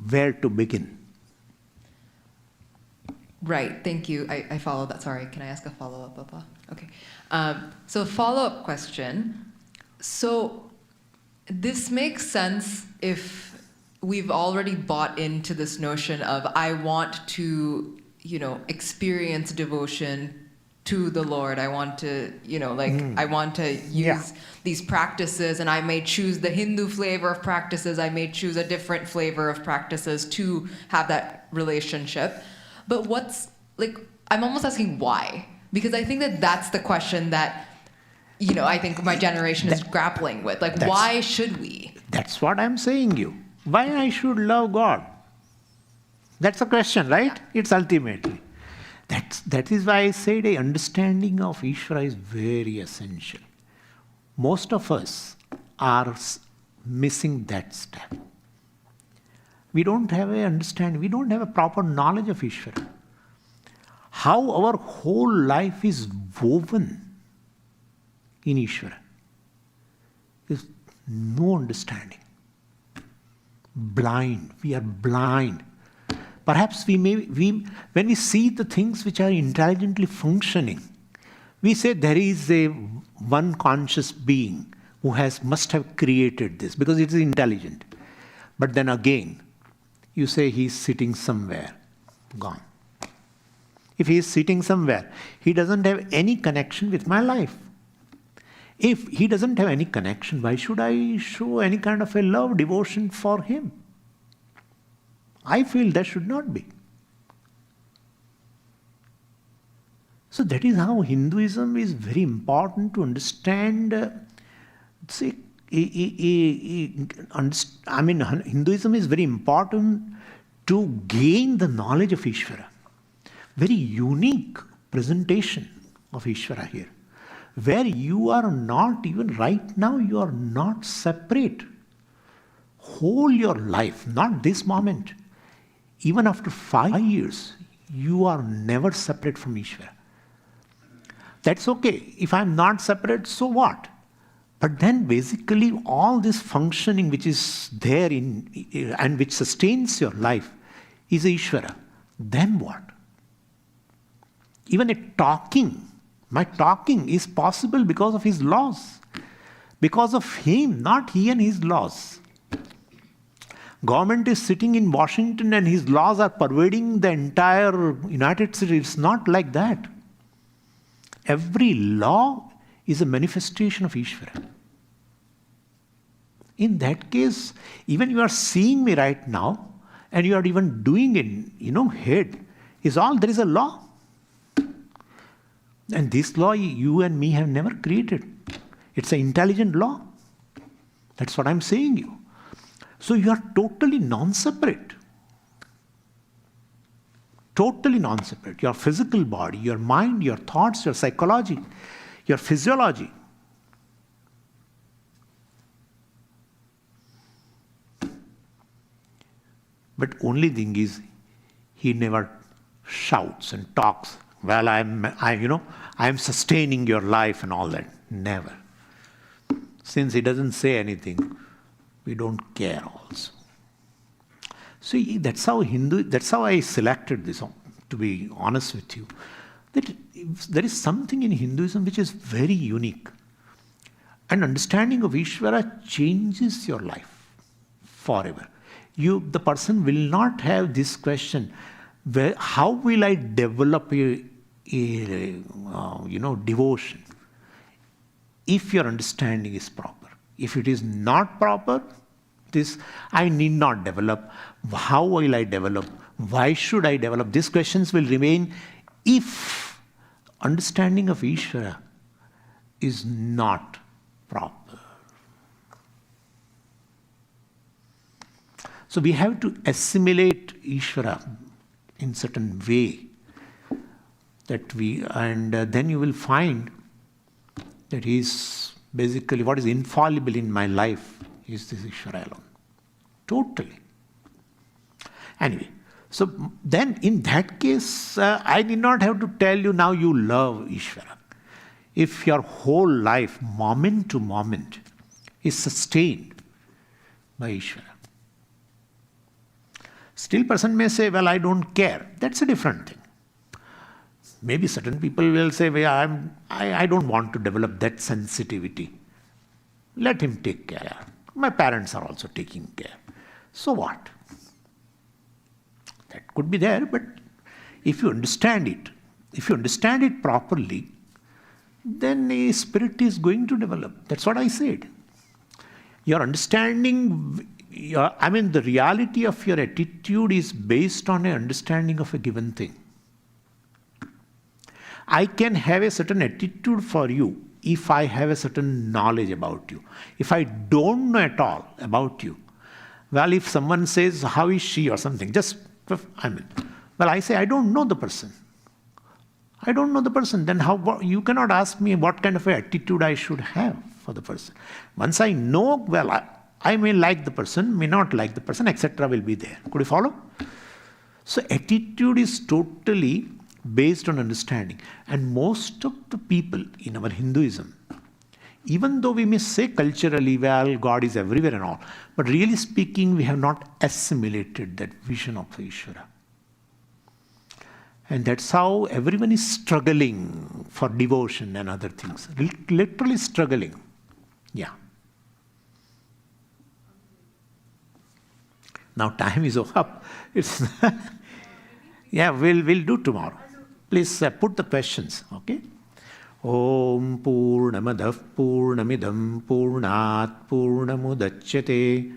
where to begin? Right, thank you. I follow that. Sorry, can I ask a follow-up, Papa? Okay. So follow-up question. So this makes sense if we've already bought into this notion of I want to, experience devotion to the Lord. I want to, I want to use these practices, and I may choose the Hindu flavor of practices. I may choose a different flavor of practices to have that relationship. But I'm almost asking why, because I think that that's the question that, I think my generation is grappling with. Why should we? That's what I'm saying you. Why I should love God? That's the question, right? Yeah. It's ultimately. That is why I said a understanding of Ishvara is very essential. Most of us are missing that step. We don't have a understanding, we don't have a proper knowledge of Ishvara. How our whole life is woven in Ishvara is no understanding. Blind, we are blind. Perhaps when we see the things which are intelligently functioning, we say there is a one conscious being who must have created this because it is intelligent. But then again, you say he is sitting somewhere, gone. If he is sitting somewhere, he doesn't have any connection with my life. If he doesn't have any connection, why should I show any kind of a love, devotion for him? I feel that should not be. So that is how Hinduism is very important to understand. Hinduism is very important to gain the knowledge of Ishvara. Very unique presentation of Ishvara here, where you are not, even right now, you are not separate. Whole your life, not this moment, even after 5 years, you are never separate from Ishvara. That's okay. If I'm not separate, so what? But then basically all this functioning which is there in and which sustains your life is Ishvara. Then what? Even my talking is possible because of his laws. Because of him, not he and his laws. Government is sitting in Washington and his laws are pervading the entire United States. It's not like that. Every law is a manifestation of Ishvara. In that case, even you are seeing me right now, and you are even doing in, head, is all, there is a law. And this law you and me have never created. It's an intelligent law. That's what I'm saying you. So you are totally non-separate. Totally non-separate. Your physical body, your mind, your thoughts, your psychology, your physiology. But only thing is, he never shouts and talks. Well, I am sustaining your life and all that. Never. Since he doesn't say anything, we don't care also. See, that's how I selected this, to be honest with you. That there is something in Hinduism which is very unique. An understanding of Ishvara changes your life forever. The person will not have this question, how will I develop a devotion? If your understanding is proper. If it is not proper, I need not develop. How will I develop? Why should I develop? These questions will remain if understanding of Ishvara is not proper. So we have to assimilate Ishvara in certain way then you will find that he's basically what is infallible in my life is this Ishvara alone. Totally. Anyway, so then in that case, I did not have to tell you now you love Ishvara. If your whole life, moment to moment, is sustained by Ishvara. Still person may say, well, I don't care. That's a different thing. Maybe certain people will say, well, I don't want to develop that sensitivity. Let him take care. My parents are also taking care. So what? That could be there, but if you understand it properly, then a spirit is going to develop. That's what I said. Your understanding, the reality of your attitude is based on an understanding of a given thing. I can have a certain attitude for you if I have a certain knowledge about you. If I don't know at all about you, well, if someone says, how is she or something, I say, I don't know the person. I don't know the person. Then you cannot ask me what kind of an attitude I should have for the person. Once I know, well, I may like the person, may not like the person, etc. will be there. Could you follow? So attitude is totally based on understanding. And most of the people in our Hinduism, even though we may say culturally, well, God is everywhere and all, but really speaking, we have not assimilated that vision of Ishvara. And that's how everyone is struggling for devotion and other things. Literally struggling. Yeah. Now time is up. Yeah, we'll do tomorrow. Please put the questions, okay? Om Purnamadah Purnamidam Purnat Purnamudachyate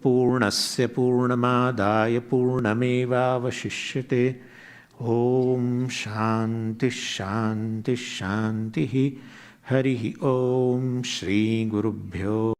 Purnasya Purnamadaya Purnameva Vashishyate Om Shanti Shanti Shanti. Harihi Om Shri Gurubhyo